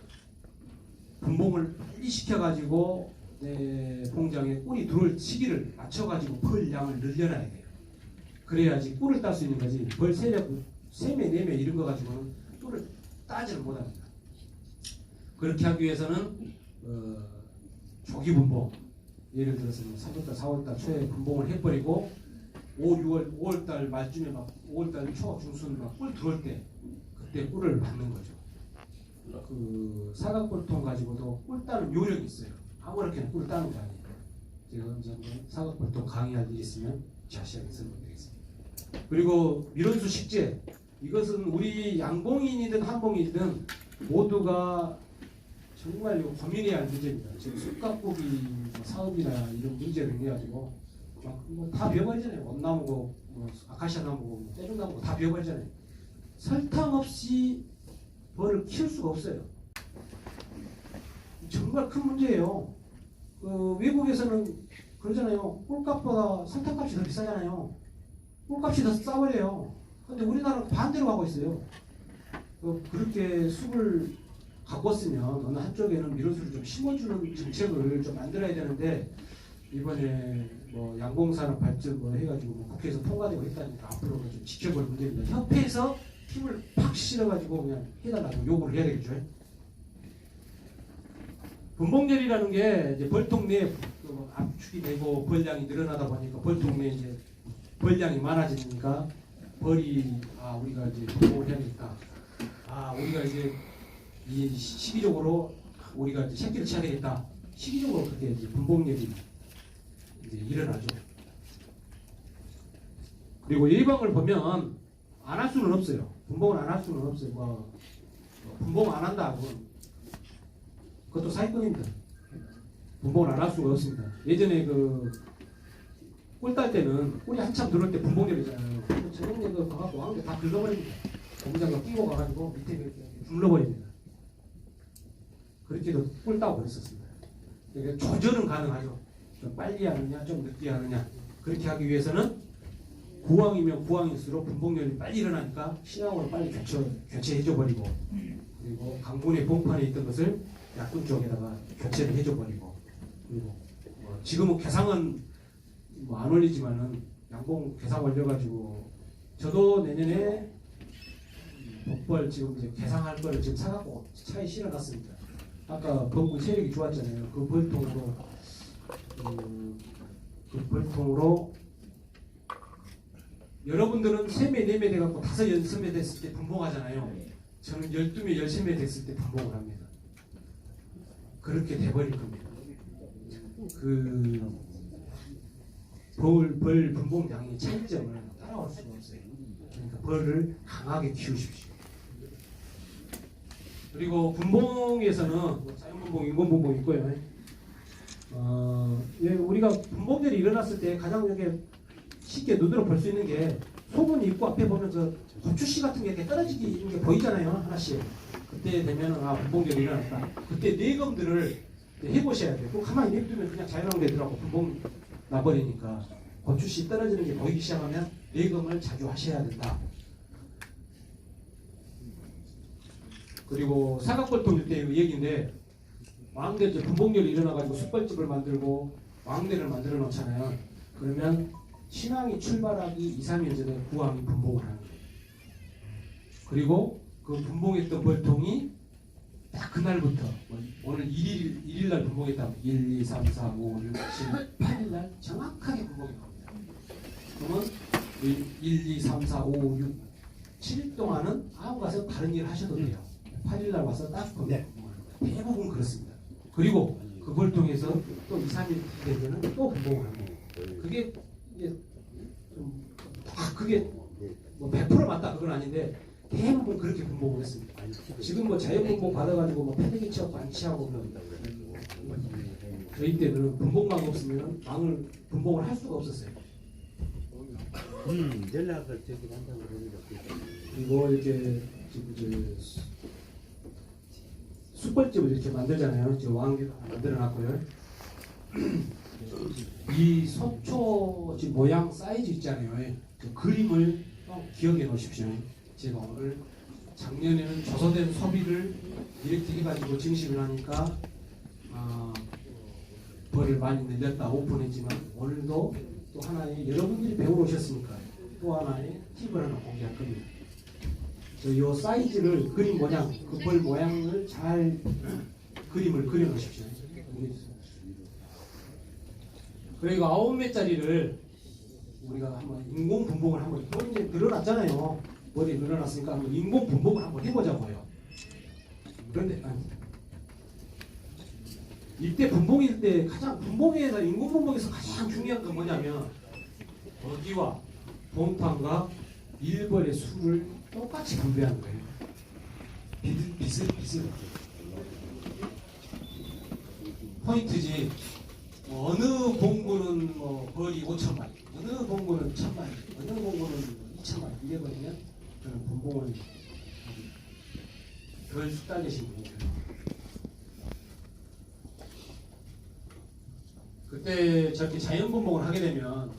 분봉을 빨리 시켜가지고 내 봉장에 꿀이 들어올 시기를 맞춰가지고 벌 양을 늘려놔야 돼요. 그래야지 꿀을 딸 수 있는 거지. 벌 세매, 네매 이런 거 가지고는 꿀을 따지를 못합니다. 그렇게 하기 위해서는 조기 분봉, 예를 들어서 3월달, 4월달 초에 분봉을 해버리고 5월달 말쯤에 막 5월달 초 중순 막 꿀 들어올 때 그때 꿀을 받는 거죠. 그 사각볼통 가지고도 꿀 따는 요령이 있어요. 아무렇게나 꿀을 따는 거 아니에요. 제가 언제 사각볼통 강의할 일이 있으면 자세하게 설명드리겠습니다. 그리고 밀원수 식재, 이것은 우리 양봉인이든 한봉인이든 모두가 정말 이거 고민해야 할 문제입니다. 지금 숯가꾸기 사업이나 이런 문제를 해가지고 다 비워버리잖아요. 엄나무고 뭐 아카시아 나무고 뭐 떼죽나무고 다 비워버리잖아요. 설탕 없이 벌을 키울 수가 없어요. 정말 큰 문제예요. 외국에서는 그러잖아요. 꿀값보다 설탕값이 더 비싸잖아요. 꿀값이 더 싸버려요. 근데 우리나라는 반대로 가고 있어요. 그렇게 숲을 바꿨으면 어느 한쪽에는 밀원수를 좀 심어주는 정책을 좀 만들어야 되는데 이번에 뭐 양봉산업 발전 뭐 해가지고 뭐 국회에서 통과되고 했다니까 앞으로 좀 지켜볼 문제입니다. 협회에서 힘을 팍 실어가지고 그냥 해달라고 요구를 해야 되겠죠. 분봉절이라는 게 이제 벌통 내 압축이 되고 벌량이 늘어나다 보니까 벌통 내 이제 벌량이 많아지니까 벌이 우리가 이제 분봉을 해야 되겠다. 우리가 이제 이 시기적으로 우리가 이제 새끼를 쳐야 되겠다. 시기적으로 그렇게 이제 분봉률이 이제 일어나죠. 그리고 예방을 보면 안 할 수는 없어요. 분봉을 안 할 수는 없어요. 분봉 안 한다 하고 그것도 사기꾼입니다. 분봉을 안 할 수가 없습니다. 예전에 꿀 딸 때는 꿀이 한참 들어올 때 분봉절이잖아요. 저녁에 가갖고 왕게 다 긁어버립니다. 공장가 끼고 가가지고 밑에 굴러버립니다. 그렇게도 꿀 따고 그랬었습니다. 그러니까 조절은 가능하죠. 좀 빨리 하느냐, 좀 늦게 하느냐. 그렇게 하기 위해서는 구황이면 구황일수록 분봉률이 빨리 일어나니까 신앙으로 빨리 교체해줘버리고, 그리고 강군의 본판에 있던 것을 약군 쪽에다가 교체를 해줘버리고, 그리고 지금은 개상은 안 올리지만은 양봉 개상 올려가지고 저도 내년에 복벌 지금 이제 개상할 거를 지금 사갖고 차에 실어놨습니다. 아까 범구 세력이 좋았잖아요. 그 벌통으로 여러분들은 3매, 4매 돼갖고 5, 6매 됐을 때 분봉하잖아요. 저는 12매, 13매 됐을 때 분봉을 합니다. 그렇게 돼버릴 겁니다. 벌 분봉량의 차이점을 따라올 수가 없어요. 그러니까 벌을 강하게 키우십시오. 그리고 분봉에서는 자연분봉, 인공분봉이 있고요. 우리가 분봉들이 일어났을 때 가장 이렇게 쉽게 눈으로 볼 수 있는 게 소문 입구 앞에 보면 고추씨 같은 게 이렇게 떨어지는 게 보이잖아요. 하나씩. 그때 되면은 분봉들이 일어났다. 그때 내검들을 해보셔야 돼요. 꼭 가만히 냅두면 그냥 자연왕대 들어가고 분봉 나버리니까 고추씨 떨어지는 게 보이기 시작하면 내검을 자주 하셔야 된다. 그리고 사각벌통 때 얘기인데 왕대 이제 분봉열이 일어나가지고 숯벌집을 만들고 왕대를 만들어 놓잖아요. 그러면 신왕이 출발하기 2, 3일 전에 구왕이 분봉을 하는 거예요. 그리고 그 분봉했던 벌통이 딱 그날부터 오늘 1일 날 분봉했다면 1, 2, 3, 4, 5, 6, 7, 8일 날 정확하게 분봉이 나옵니다. 그러면 1, 2, 3, 4, 5, 6, 7일 동안은 아무 가서 다른 일을 하셔도 돼요. 8일 날 와서 딱 분봉을 대부분 그렇습니다. 그리고 그 벌통에서 또 2, 3일 되면은 또 분봉을 하고 그게 이제 그게 뭐 100% 맞다 그건 아닌데 대부분 그렇게 분봉을 했습니다. 지금 뭐 자연분봉 받아가지고 뭐 패대기 치하고 안치하고 저희 때는 분봉만 없으면 왕을 분봉을 할 수가 없었어요. 연락을 저기 한다고 그러는데 그리고 이렇게 지금 숯벌집을 이렇게 만들잖아요. 지금 왕 만들어놨고요. 이 속초 모양 사이즈 있잖아요. 그 그림을 기억해 놓으십시오. 제가 오늘 작년에는 조소된 소비를 이렇게 해가지고 증식을 하니까 벌을 많이 늘렸다 오픈했지만 오늘도 또 하나의 여러분들이 배우러 오셨으니까 또 하나의 팁을 하나 공개할 겁니다. 이 사이즈를 그림 모양, 그 벌 모양을 잘 그림을 그려 놓으십시오. 그리고 9매짜리를 우리가 한번 인공 분봉을 한번 머리 늘어났잖아요. 머리 늘어났으니까 한번 인공 분봉을 한번 해보자고요. 그런데 이때 분봉일 때 가장 분봉에서 인공 분봉에서 가장 중요한 건 뭐냐면 먹이와 봉판과 일벌의 수를 똑같이 분배하는 거예요. 비슷비슷하게. 포인트지. 어느 봉구는 뭐 벌이 5,000마리, 어느 봉구는 1,000마리, 어느 봉구는 2,000마리 이래 버리면 저는 분봉을 덜 숙달되신 분이에요. 그때 저렇게 자연분봉을 하게 되면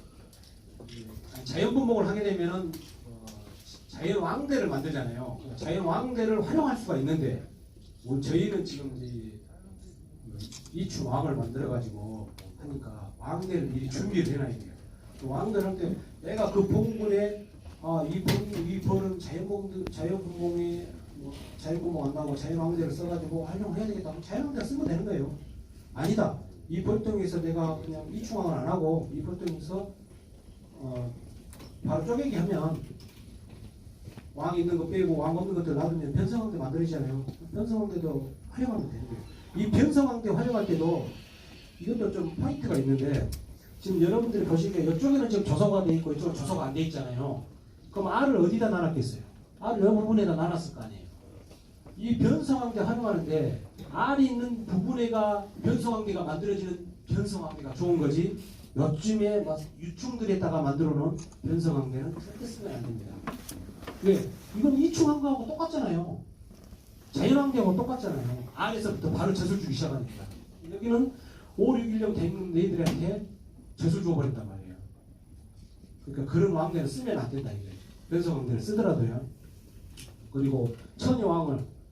자연분봉을 하게 되면은 자연왕대를 만들잖아요. 자연왕대를 활용할 수가 있는데 저희는 지금 이제 이충왕을 만들어 가지고 하니까 왕대를 미리 준비를 해놔야 돼요. 왕대를 할 때 내가 그 봉군에 이 벌은 자연분봉이 자연분봉 안 나오고 자연왕대를 써가지고 활용을 해야 되겠다. 자연왕대를 쓰면 되는 거예요. 아니다. 이 벌통에서 내가 그냥 이충왕을 안 하고 이 벌통에서 바로 쪼개기 하면 왕 있는 거 빼고 왕 없는 것들 놔두면 변성왕대 만들어지잖아요. 변성왕대도 활용하면 되는 거예요. 이 변성왕대 활용할 때도 이것도 좀 포인트가 있는데 지금 여러분들이 보시기에 이쪽에는 지금 조소가 돼 있고 이쪽은 조소가 안 돼 있잖아요. 그럼 알을 어디다 나눴겠어요? 알을 이 부분에다 나눴을 거 아니에요. 이 변성왕대 활용하는데 알이 있는 부분에가 변성왕대가 만들어지는 변성왕대가 좋은 거지 요즘에 막 유충들에다가 만들어 놓은 변성왕대는 절대 쓰면 안 됩니다. 왜? 이건 이충왕대하고 똑같잖아요. 자연왕대하고 똑같잖아요. 알에서부터 바로 젖을 주기 시작하니까. 여기는 5, 6, 1년 된 애들한테 젖을 줘버린단 말이에요. 그러니까 그런 왕대는 쓰면 안 된다 이거예요. 변성왕대를 쓰더라도요. 그리고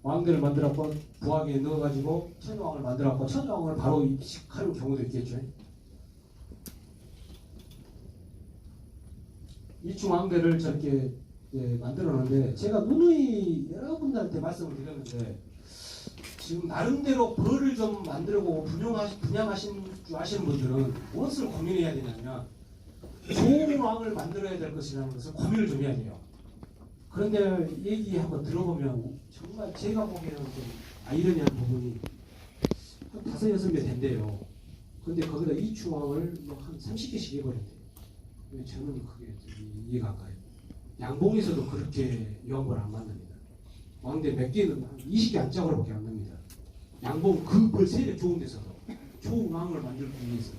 왕대를 만들었고 부화기에 넣어가지고 천여왕을 만들었고 천여왕을 바로 이식하는 경우도 있겠죠. 이충왕대를 저렇게 만들어놨는데 제가 누누이 여러분들한테 말씀을 드렸는데 지금 나름대로 벌을 좀 만들고 분양하신 줄 아시는 분들은 무엇을 고민해야 되냐면 좋은 왕을 만들어야 될 것이라는 것을 고민을 좀 해야 돼요. 그런데 얘기 한번 들어보면 정말 제가 보기에는 좀 아이러니한 부분이 한 5, 6배 된대요. 근데 거기다 이충왕을 한 30개씩 해버렸대요. 저는 그게 좀 이해가 안 가요. 양봉에서도 그렇게 영벌 안 만듭니다. 왕대 몇 개는 한 20개 안짝으로밖에 안 납니다. 양봉 그 벌 세력 좋은 데서도 좋은 왕을 만들기 위해서.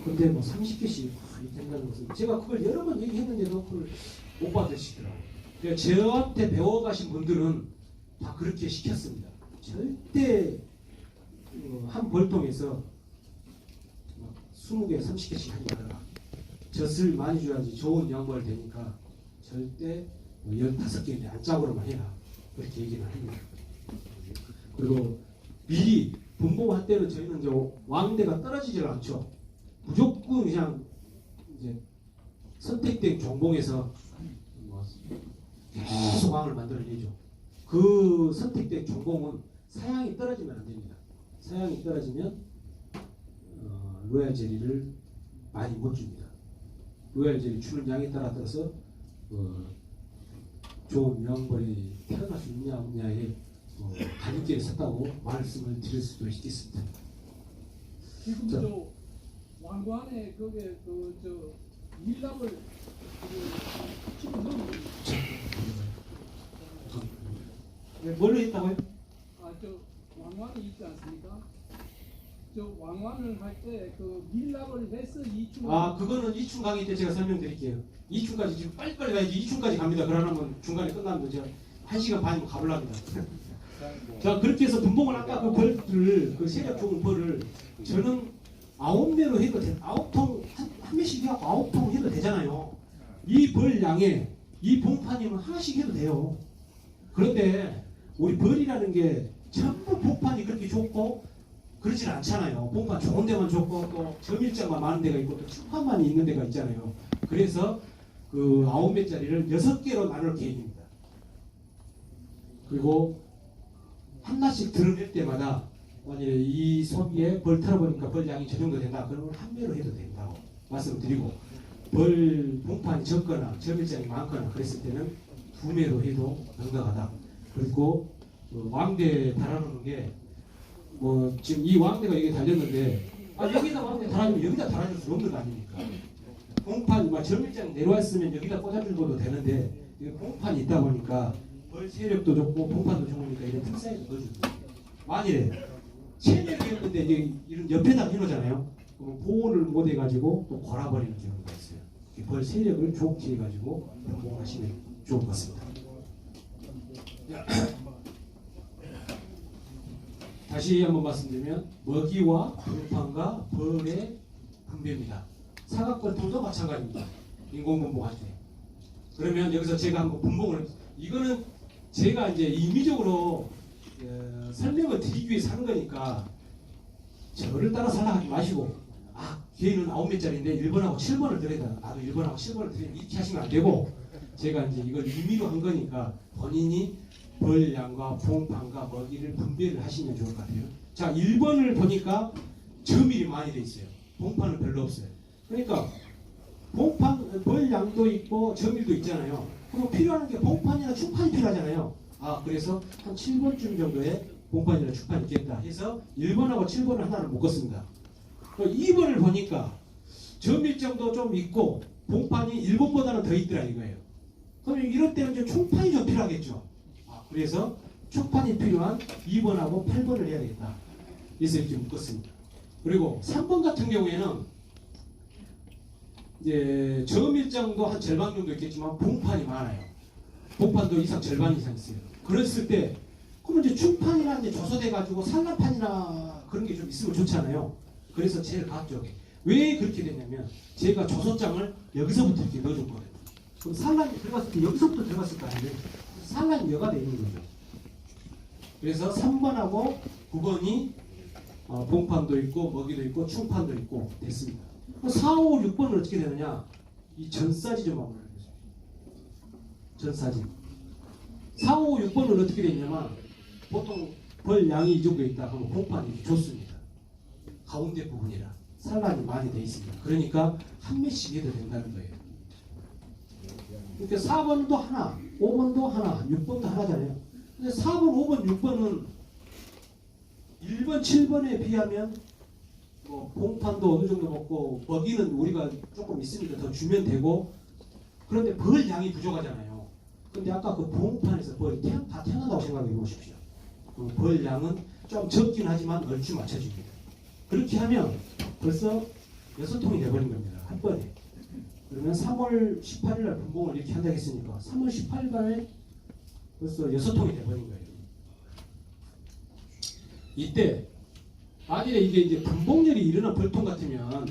근데 뭐 30개씩 이렇게 한다는 것은 제가 그걸 여러 번 얘기했는데도 그걸 못 받으시더라고요. 그러니까 저한테 배워가신 분들은 다 그렇게 시켰습니다. 절대 한 벌통에서 20개, 30개씩 하지 말아라. 젖을 많이 줘야지 좋은 양벌 되니까 절대 15개인데 안짝으로만 해라. 그렇게 얘기를 합니다. 그리고 미리 분봉할 때는 저희는 이제 왕대가 떨어지질 않죠. 무조건 그냥 이제 선택된 종봉에서 계속 왕을 만들어내죠. 그 선택된 종봉은 사양이 떨어지면 안 됩니다. 사양이 떨어지면 로얄 젤리를 많이 못 줍니다. 로얄 젤리 주는 양에 따라서 좋은 양벌이 태어날 수 있냐 없냐에 가격대를 샀다고 말씀을 드릴 수도 있겠습니다. 지금 저 왕관에 그게 밀랍을 지금 넣은 뭘로 했다고요? 저 왕관이 있지 않습니까? 저 왕관을 할 때 그 밀랍을 해서 이충. 그거는 이충 강의 때 제가 설명드릴게요. 이충까지 지금 빨리빨리 가야지. 이충까지 갑니다. 그러면 중간에 끝나면 제가 1시간 반이면 가볼랍니다. 자, 그렇게 해서 분봉을 아까 그 벌들을 그 세력 좋은 벌을 저는 9매로 해도 돼. 9통 한 매씩 해갖고 9통 해도 되잖아요. 이 벌 양에 이 봉판이면 하나씩 해도 돼요. 그런데 우리 벌이라는 게 전부 봉판이 그렇게 좋고 그렇진 않잖아요. 봉판 좋은 데만 좋고 또 점일장만 많은 데가 있고 또 축판만 있는 데가 있잖아요. 그래서 그 9매짜리를 6개로 나눌 계획입니다. 그리고 하나씩 드러낼 때마다 만약에 이 소비에 벌 털어보니까 벌 양이 저 정도 된다. 그러면 한 매로 해도 된다고 말씀드리고 벌 봉판이 적거나 점일장이 많거나 그랬을 때는 2매로 해도 넉넉하다. 그리고 왕대 달아놓는 게 지금 이 왕대가 여기 달렸는데 여기다 왕대 달아주면 여기다 달아줄 수 없는 거 아닙니까? 봉판, 점일장 내려왔으면 여기다 꽂아주고도 되는데 이게 봉판이 있다 보니까 벌 세력도 좋고 봉판도 좋으니까 이런 틈사이에 넣어주고 만일에 체력이었는데 이제 이런 옆에다 해놓잖아요. 그럼 보호를 못 해가지고 또 골아버리는 경우가 있어요. 이 벌 세력을 좋게 해가지고 공부하시면 좋을 것 같습니다. 다시 한번 말씀드리면 먹이와 봉판과 벌의 분배입니다. 사각벌통도 마찬가지입니다. 인공분봉할 때. 그러면 여기서 제가 한번 분봉을 이거는 제가 이제 임의적으로 설명을 드리기 위해서 하는 거니까 저를 따라 살아가지 마시고 걔는 9매짜리인데 1번하고 7번을 드려야 돼. 나도 1번하고 7번을 드려야 돼. 이렇게 하시면 안 되고 제가 이제 이걸 임의로 한 거니까 본인이 벌량과 봉판과 먹이를 분배를 하시면 좋을 것 같아요. 자, 1번을 보니까 점일이 많이 돼 있어요. 봉판은 별로 없어요. 그러니까 봉판, 벌량도 있고 점일도 있잖아요. 그럼 필요한 게 봉판이나 축판이 필요하잖아요. 그래서 한 7번쯤 정도에 봉판이나 축판이 있겠다 해서 1번하고 7번을 하나를 묶었습니다. 2번을 보니까 점일정도 좀 있고 봉판이 1번보다는 더 있더라 이거예요. 그럼 이럴 때는 이제 축판이 좀 필요하겠죠. 그래서 축판이 필요한 2번하고 8번을 해야 되겠다. 그래서 이렇게 묶었습니다. 그리고 3번 같은 경우에는 이제 점일정도 한 절반 정도 있겠지만 봉판이 많아요. 봉판도 이상 절반 이상 있어요. 그랬을 때 그러면 이제 축판이나 이제 조소돼 가지고 산란판이나 그런 게 좀 있으면 좋잖아요. 그래서 제일 가쪽에 왜 그렇게 됐냐면 제가 조소장을 여기서부터 이렇게 넣어줬거든요. 그럼 산란이 들어갔을 때 여기서부터 들어갔을 거 아니에요. 산란이 여가 되어 있는 거죠. 그래서 3번하고 9번이 봉판도 있고 먹이도 있고 충판도 있고 됐습니다. 4, 5, 6번은 어떻게 되느냐? 이 전사지 좀 한번 해보세요. 전사지. 4, 5, 6번은 어떻게 되냐면 보통 벌 양이 이 정도 있다 하면 봉판이 이렇게 좋습니다. 가운데 부분이라 산란이 많이 되어 있습니다. 그러니까 한 매씩 해도 된다는 거예요. 그러니까 4번도 하나, 5번도 하나, 6번도 하나잖아요. 근데 4번, 5번, 6번은 1번, 7번에 비하면 봉판도 어느 정도 먹고 먹이는 우리가 조금 있으니까 더 주면 되고 그런데 벌 양이 부족하잖아요. 근데 아까 그 봉판에서 벌이 다 태어난다고 생각해 보십시오. 벌 양은 좀 적긴 하지만 얼추 맞춰집니다. 그렇게 하면 벌써 6통이 돼버린 겁니다. 한 번에. 그러면 3월 18일 날 분봉을 이렇게 한다고 했으니까 3월 18일 날에 벌써 6통이 돼버린 거예요. 이때 만일에 이게 이제 분봉열이 일어난 벌통 같으면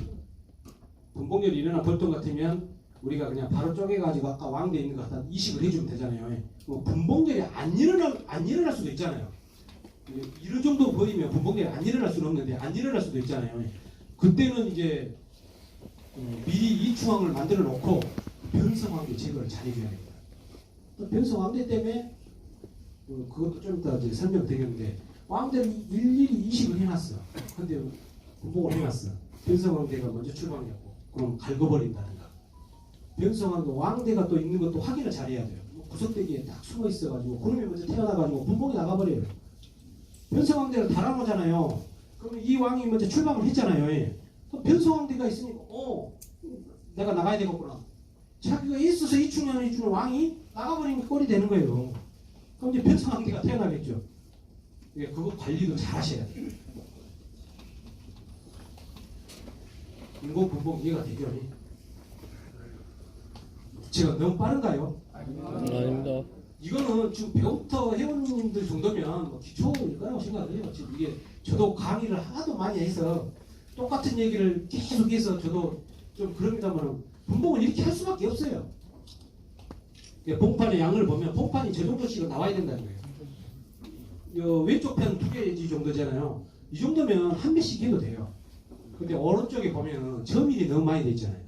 우리가 그냥 바로 쪼개가지고 아까 왕대 있는 거 갖다 이식을 해주면 되잖아요. 분봉열이 안 일어날 수도 있잖아요. 이런 정도 보이면 분봉열이 안 일어날 수는 없는데 안 일어날 수도 있잖아요. 그때는 이제 미리 이 중앙을 만들어 놓고 변성왕대 제거를 잘 해줘야 됩니다. 변성왕대 때문에 그것도 좀 이따 이제 설명드리겠는데 왕대를 일일이 이식을 해놨어. 근데 분봉을 해놨어. 변성왕대가 먼저 출방했고 그럼 갈궈버린다든가. 변성왕대 왕대가 또 있는 것도 확인을 잘 해야 돼요. 구석대기에 딱 숨어 있어가지고 그놈이 먼저 태어나가지고 분봉이 나가버려요. 변성왕대를 달아놓잖아요. 그럼 이 왕이 먼저 출방을 했잖아요. 변성왕대가 있으니까 내가 나가야 되겠구나. 자기가 있어서 이 중년 왕이 나가버리면 꼴이 되는 거예요. 그럼 이제 변성왕대가 태어나겠죠. 그거 관리도 잘 하셔야 돼요. 인공분봉 이해가 되죠? 제가 너무 빠른가요? 아닙니다. 이거는 지금 배우부터 회원님들 정도면 기초일까요? 생각을 해요. 지금 이게 저도 강의를 하도 많이 해서 똑같은 얘기를 계속해서 저도 좀 그럽니다만 분봉은 이렇게 할 수밖에 없어요. 봉판의 양을 보면 봉판이 저 정도씩 나와야 된다는 거예요. 왼쪽 편 2개 정도잖아요. 이 정도면 한 매씩 해도 돼요. 근데 오른쪽에 보면 점일이 너무 많이 돼 있잖아요.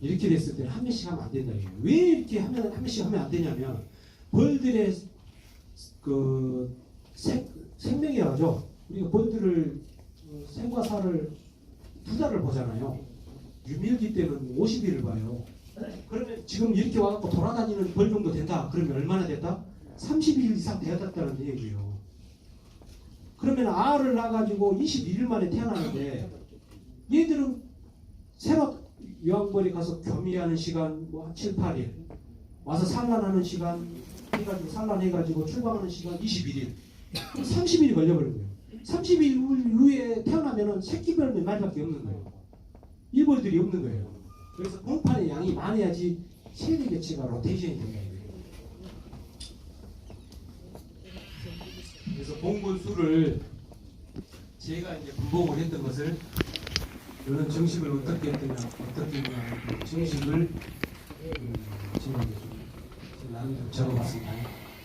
이렇게 됐을 때는 한 매씩 하면 안 된다. 왜 이렇게 하면 한 매씩 하면 안 되냐면 벌들의 그 생명이라죠. 우리가 벌들을 생과 사를 2달을 보잖아요. 유밀기 때는 50일을 봐요. 그러면 지금 이렇게 와갖고 돌아다니는 벌 정도 된다. 그러면 얼마나 됐다? 30일 이상 되었다는 얘기예요. 그러면 알을 낳아가지고 21일 만에 태어나는데 얘들은 새로 유황벌이 가서 겸이하는 시간 뭐 한 7, 8일, 와서 산란하는 시간 해가지고 산란해가지고 출방하는 시간 21일, 30일이 걸려버린 거예요. 30일 후에 태어나면은 새끼별 몇 마리밖에 없는 거예요. 일벌들이 없는 거예요. 그래서 공판의 양이 많아야지 세대 개체가 로테이션이 된다. 그래서 봉분 수를 제가 이제 분봉을 했던 것을 이런 정식을 어떻게 했더냐, 어떻게 했냐, 정식을 제가 이제 좀 나름대로 적어봤습니다.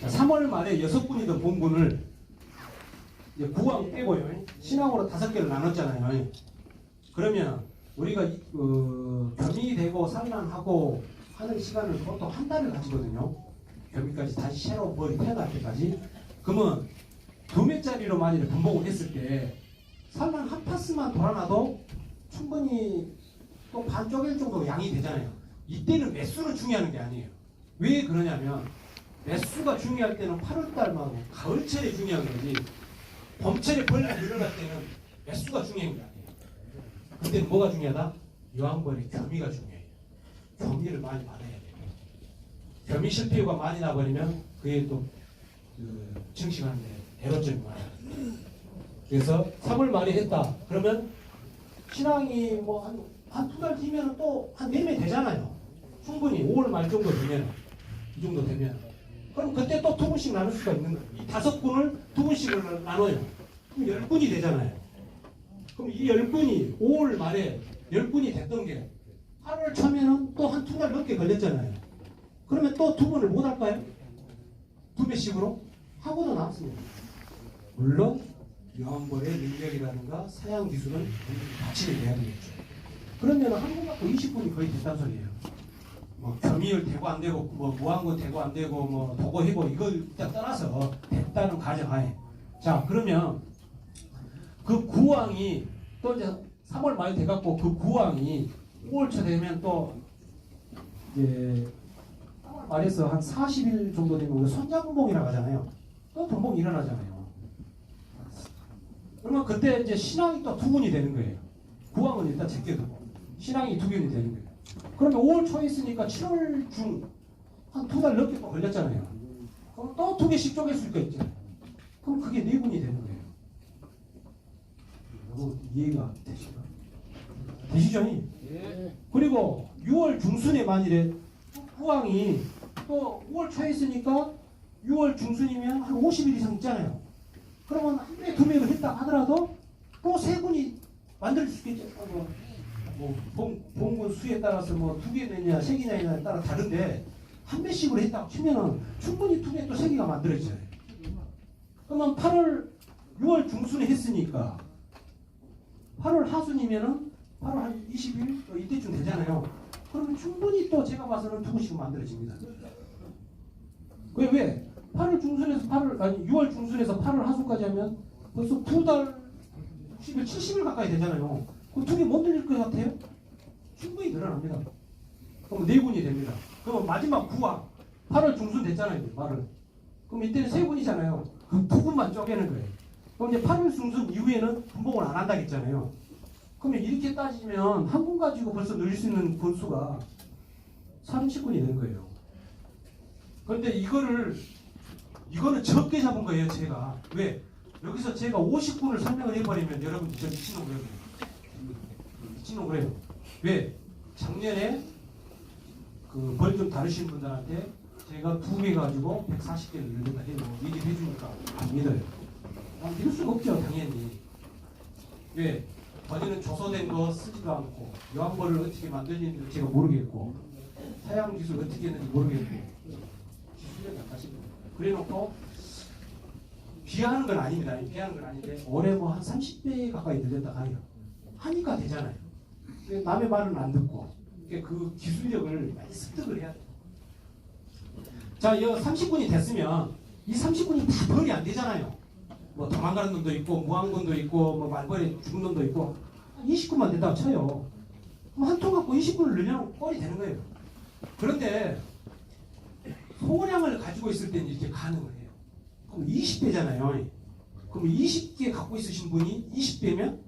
자, 3월 말에 6분이던 봉분을 이제 구황 빼고요. 신앙으로 5개를 나눴잖아요. 그러면 우리가 겸이 되고 산란하고 하는 시간을 보통 한 달을 가지거든요. 겸이까지 다시 새로 벌이 태어날 때까지. 그러면 2매짜리로 만일에 분봉을 했을 때 산란 한 파스만 돌아놔도 충분히 또 반 쪼갤 정도 양이 되잖아요. 이때는 매수는 중요한 게 아니에요. 왜 그러냐면 매수가 중요할 때는 8월달만 가을철에 중요한 거지 봄철에 벌레가 늘어날 때는 매수가 중요한 게 아니에요. 그때는 뭐가 중요하다? 유황벌의 겸이가 중요해요. 겸이를 많이 받아야 돼요. 겸이 실패가 많이 나버리면 그게 또 증식하는데 애로점이 많아요. 그래서 3월 말에 했다. 그러면 신앙이 뭐 한 2달 뒤면 또 한 4매 되잖아요. 충분히 5월 말 정도 되면 이 정도 되면 그럼 그때 또 2분씩 나눌 수가 있는 거예요. 이 5분을 2분씩을 나눠요. 그럼 10분이 되잖아요. 그럼 이 10분이 5월 말에 10분이 됐던 게 8월 초면은 또 한 2달 넘게 걸렸잖아요. 그러면 또 2분을 못 할까요? 2배씩으로? 하고도 남습니다. 물론 유황벌의 능력이라든가 사양 기술은 같이 내야 되겠죠. 그러면 한국 갖고 20분이 거의 됐단 소리예요. 뭐 겸이을 대고 안 되고 뭐 무항고 대고 안 되고 뭐 도고 해고 이걸 일단 떠나서 됐다는 가정하에 자 그러면 그 구황이 또 이제 3월 말 돼갖고 그 구황이 5월 초 되면 또 이제 3월 말에서 한 40일 정도 되면 우리가 선장분봉이라고 하잖아요. 또 분봉이 일어나잖아요. 그러면 그때 이제 신앙이 또 2분이 되는 거예요. 구황은 일단 제껴두고 신앙이 2분이 되는 거예요. 그러면 5월 초에 있으니까 7월 중 한 2달 넘게 또 걸렸잖아요. 그럼 또 2개씩 쪼갤 수가 있죠. 그럼 그게 4분이 되는 거예요. 여러분 이해가 되시죠? 되시죠? 예. 그리고 6월 중순에 만일에 후황이 또 5월 초에 있으니까 6월 중순이면 한 50일 이상 있잖아요. 그러면 한 배, 2배를 했다 하더라도 또 3분이 만들 수 있겠죠. 뭐 봉분 수에 따라서 뭐 2개 되냐 3개냐에 따라 다른데 한 배씩으로 했다고 치면은 충분히 2배 또 3개가 만들어지잖아요. 그러면 6월 중순에 했으니까 8월 하순이면은 8월 한 20일 이때쯤 되잖아요. 그러면 충분히 또 제가 봐서는 2분씩 만들어집니다. 왜? 8월 중순에서 6월 중순에서 8월 하순까지 하면 벌써 2달 60일, 70일 가까이 되잖아요. 그럼 2개 못 늘릴 것 같아요? 충분히 늘어납니다. 그럼 4분이 됩니다. 그럼 마지막 9화 8월 중순 됐잖아요. 말을. 그럼 이때는 3분이잖아요. 그럼 2분만 쪼개는 거예요. 그럼 이제 8월 중순 이후에는 분봉을 안 한다고 했잖아요. 그러면 이렇게 따지면 한 분 가지고 벌써 늘릴 수 있는 분수가 30분이 되는 거예요. 그런데 이거는 적게 잡은 거예요, 제가. 왜? 여기서 제가 50분을 설명을 해버리면 여러분들 저 미친놈 그래요. 미친놈 그래요. 왜? 작년에 그 벌 좀 다루신 분들한테 제가 2개 가지고 140개를 늘린다 해요. 얘기를 해주니까 안 믿어요. 믿을 수가 없죠, 당연히. 왜? 버리는 조소된 거 쓰지도 않고 유황벌을 어떻게 만드는지 제가 모르겠고 사양 기술 어떻게 했는지 모르겠고 기술력이 약하십니다. 그래놓고 비하하는 건 아닙니다. 비하하는 건 아닌데 올해 뭐 한 30배 가까이 늘렸다 가요. 하니까 되잖아요. 남의 말은 안 듣고 그 기술력을 많이 습득을 해야 돼요. 자, 이 30분이 됐으면 이 30분이 다 벌이 안 되잖아요. 뭐 도망가는 놈도 있고 무항군도 있고 뭐 말벌에 죽은 놈도 있고 20분만 된다고 쳐요. 그럼 한 통 갖고 20분을 늘려놓으면 꼴이 되는 거예요. 그런데 소량을 가지고 있을 때는 이렇게 가능을 해요. 그럼 20배잖아요. 그럼 20개 갖고 있으신 분이 20배면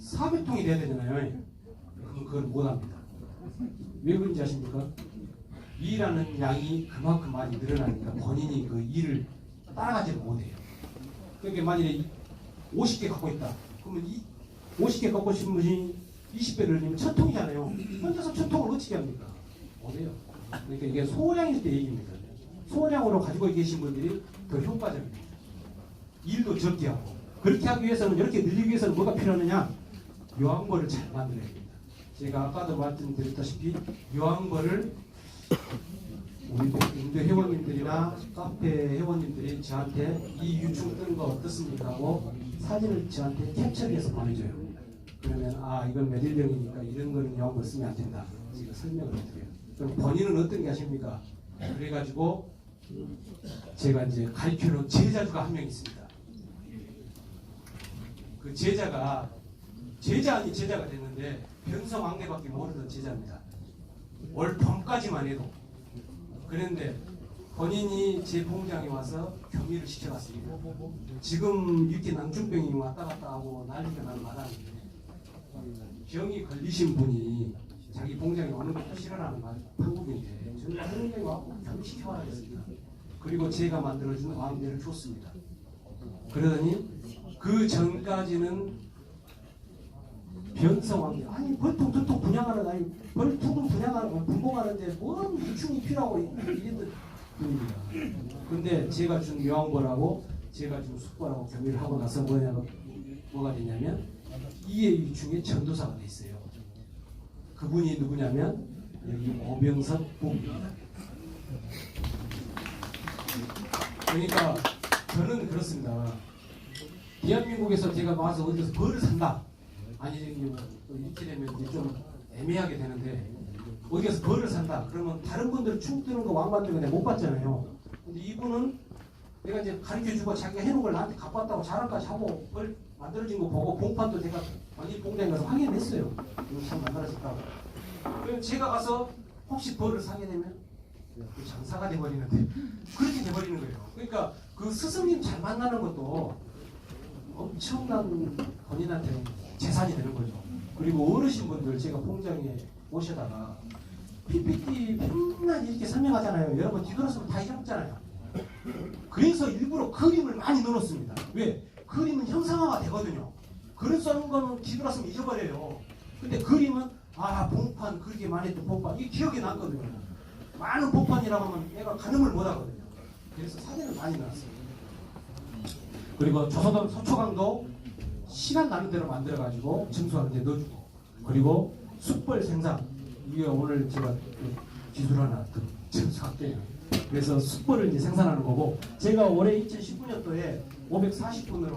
400통이 돼야 되잖아요. 그럼 그걸 못합니다. 왜 그런지 아십니까? 일하는 양이 그만큼 많이 늘어나니까 본인이 그 일을 따라가지를 못해요. 그러니까 만일에 50개 갖고 있다. 그러면 50개 갖고 싶은 분이 20배를 늘리면 1000통이잖아요. 혼자서 1000통을 어떻게 합니까? 못해요. 그러니까 이게 소량일 때 얘기입니다. 소량으로 가지고 계신 분들이 더 효과적입니다. 일도 적게 하고. 그렇게 하기 위해서는, 이렇게 늘리기 위해서는 뭐가 필요하느냐? 요항벌을 잘 만들어야 됩니다. 제가 아까도 말씀드렸다시피 요항벌을 우리 인도 회원님들이나 카페 회원님들이 저한테 이 유충 뜬 거 어떻습니까 하고 사진을 저한테 캡처해서 보내줘요. 그러면 아 이건 메릴령이니까 이런 거는 요항벌 쓰면 안 된다. 제가 설명을 해드려요. 그럼 본인은 어떤 게 하십니까? 그래가지고 제가 이제 가르쳐놓은 제자가 한 명 있습니다. 그 제자가 제자 아닌 제자가 됐는데 변성왕래밖에 모르던 제자입니다. 올 봄까지만 해도. 그런데 본인이 제 봉장에 와서 격리를 시켜갔습니다. 지금 이렇게 낭중병이 왔다 갔다 하고 난리가 난 마당인데 병이 걸리신 분이 자기 봉장에 오는 것도 싫어하는 한국인데 저는 한국에 와서 격리시켜와야 했습니다. 그리고 제가 만들어준 왕대를 줬습니다. 그러더니 그 전까지는 변성왕대 아니 벌통 두통 분양하는 아니 벌통은 분양하는 분봉하는데 뭔 유충이 필요하고 이랬던 분입니다. 근데 제가 준 요항벌하고 제가 준 숙벌하고 경비를 하고 나서 뭐가 됐냐면 이의 유충의 전도사가 됐어요. 그분이 누구냐면 여기 오병석 부부입니다. 그러니까 저는 그렇습니다. 대한민국에서 제가 와서 어디서 벌을 산다. 아니 이렇게 되면 이제 좀 애매하게 되는데 어디서 벌을 산다. 그러면 다른 분들 충 뜨는 거 왕 만드는 거 내가 못 봤잖아요. 근데 이분은 내가 이제 가르쳐주고 자기가 해놓은 걸 나한테 갖고 왔다고 자랑까지 하고 벌 만들어진 거 보고 봉판도 제가 완전히 봉장에 가서 확인했어요. 이거 참 만들어졌다고. 그럼 제가 가서 혹시 벌을 사게 되면 장사가 돼버리는데 그렇게 돼버리는 거예요. 그러니까 그 스승님 잘 만나는 것도 엄청난 본인한테는 재산이 되는 거죠. 그리고 어르신분들 제가 봉장에 오셔다가 PPT 맨날 이렇게 설명하잖아요. 여러분 뒤돌아서면 다 잊어먹잖아요. 그래서 일부러 그림을 많이 넣어놓습니다. 왜? 그림은 형상화가 되거든요. 글 써는 거는 뒤돌아서면 잊어버려요. 근데 그림은 아 봉판 그렇게 많이 했던 봉판 이게 기억이 남거든요. 많은 봉판이라고 하면 내가 가늠을 못하거든요. 그래서 사진을 많이 넣었어요. 그리고 조선도 서초강도 시간 나는 대로 만들어가지고 증수하는 데 넣어주고 그리고 숯벌 생산 이게 오늘 제가 기술 하나 증수할게요. 그래서 숯벌을 이제 생산하는 거고 제가 올해 2019년도에 540분을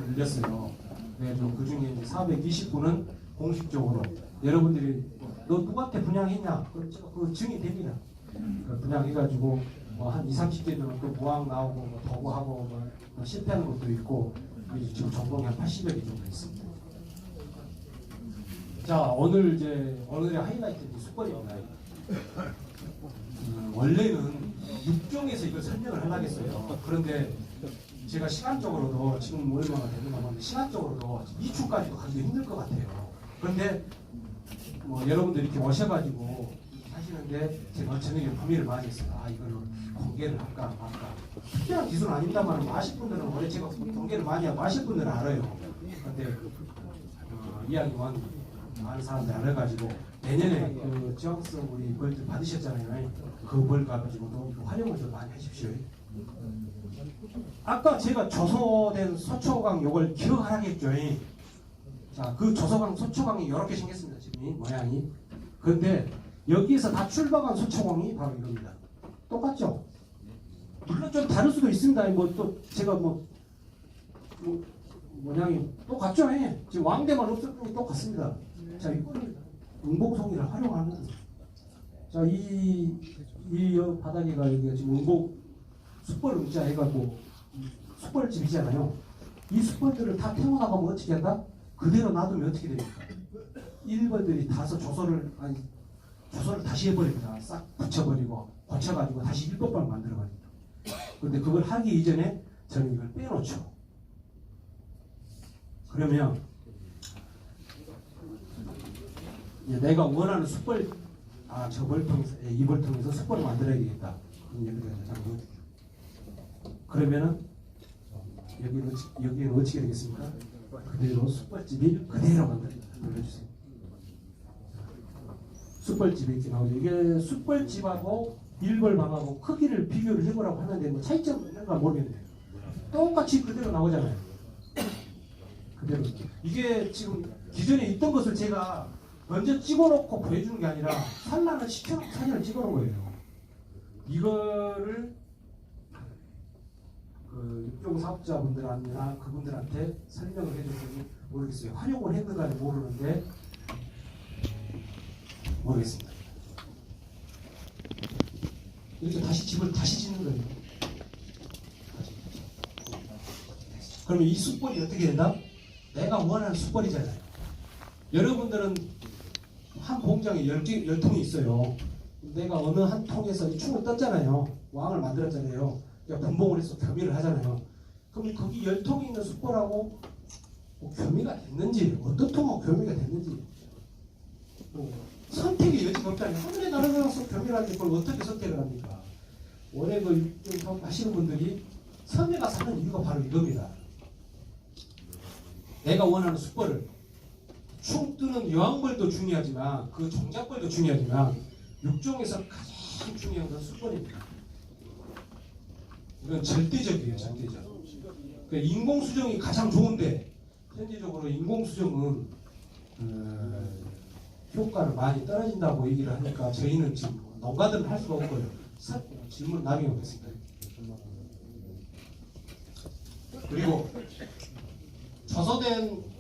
늘렸어요. 그래서 그 중에 이제 420분은 공식적으로 여러분들이 너 누구한테 분양했냐? 그 증이 됩니다. 분양해가지고 한 20, 30개 또 무항 나오고 뭐 도구하고 뭐 실패하는 것도 있고 지금 전공이 한 80여 개 정도 있습니다. 자 오늘 이제 오늘의 하이라이트는 숯벌입니다. 원래는 6종에서 이걸 설명을 하려고 했어요. 그런데 제가 시간적으로도 지금 얼마나 되는가 하는데 시간적으로도 2주까지도 가기도 힘들 것 같아요. 그런데 뭐 여러분들 이렇게 오셔가지고 하시는데 제가 저녁에 고민을 많이 했어요. 아 이거를 공개를 할까 말까. 특별한 기술은 아닙니다만 아실 분들은 원래 제가 공개를 많이 하고 아실 분들은 알아요. 그런데 이야기만 많은 사람들이 알아가지고 내년에 그 지역성 우리 벌들 받으셨잖아요. 그 벌 가지고도 활용을 좀 많이 하십시오. 아까 제가 조소된 서초강 요걸 기억하라겠죠. 자, 그 조소강 서초강이 이렇게 생겼습니다. 지금 모양이. 그런데 여기에서 다 출발한 서초강이 바로 이겁니다. 똑같죠? 물론 좀 다를 수도 있습니다. 뭐 또 제가 뭐 모양이 똑같죠? 지금 왕대만 없을 뿐이 똑같습니다. 자, 이거를 응복송이를 활용하는 자, 이 바닥에가 여기가 지금 응복 숯벌 응자 해가지고 숯벌집이잖아요. 이 숯벌들을 다 태워 나가면 어떻게 한다? 그대로 놔두면 어떻게 됩니까? 일벌들이 다서 조소를 다시 해버립니다. 싹 붙여버리고 고쳐가지고 다시 일법방을 만들어버립니다. 그런데 그걸 하기 이전에 저는 이걸 빼놓죠. 그러면 이제 내가 원하는 숯벌 저 벌통에서 이 벌통에서 숯벌을 만들어야겠다. 그럼 여기다 잠깐 그러면은 여기는 어떻게 되겠습니까? 그대로 숯벌집이 그대로 만듭니다. 눌러주세요. 숯벌집이 이렇게 나오죠. 이게 숯벌집하고 일벌방하고 크기를 비교를 해보라고 하는데 뭐 차이점 있는가 모르겠네요. 똑같이 그대로 나오잖아요. 그대로. 이게 지금 기존에 있던 것을 제가 먼저 찍어놓고 보여주는 게 아니라 산란을 시켜놓고 사진을 찍어놓은 거예요. 이거를 그 육종 사업자분들이나 그분들한테 설명을 해줬더니 모르겠어요. 활용을 했는가 모르는데 모르겠습니다. 이렇게 다시 집을 다시 짓는 거예요. 그러면 이 숯벌이 어떻게 된다? 내가 원하는 숯벌이잖아요. 여러분들은 한 공장에 10통이 있어요. 내가 어느 한 통에서 이 충을 떴잖아요. 왕을 만들었잖아요. 그러니까 분봉을 해서 겸유를 하잖아요. 그럼 거기 10통이 있는 숯벌하고 뭐 겸유가 됐는지 어떤 통하고 겸유가 됐는지 선택의 여지가 없다니 하늘에 날아가서 겸유하는데 그걸 어떻게 선택을 합니까? 올해 그 하시는 분들이 섬에 가서 하는 이유가 바로 이겁니다. 내가 원하는 숯벌을 충 뜨는 여왕벌도 중요하지만 그 종잣벌도 중요하지만 육종에서 가장 중요한 건 숯벌입니다. 이건 절대적이에요. 절대적. 그러니까 인공수정이 가장 좋은데 현재적으로 인공수정은 효과를 많이 떨어진다고 얘기를 하니까 저희는 지금 농가들은 할 수가 없고요. 질문 남겨놓겠습니다. 그리고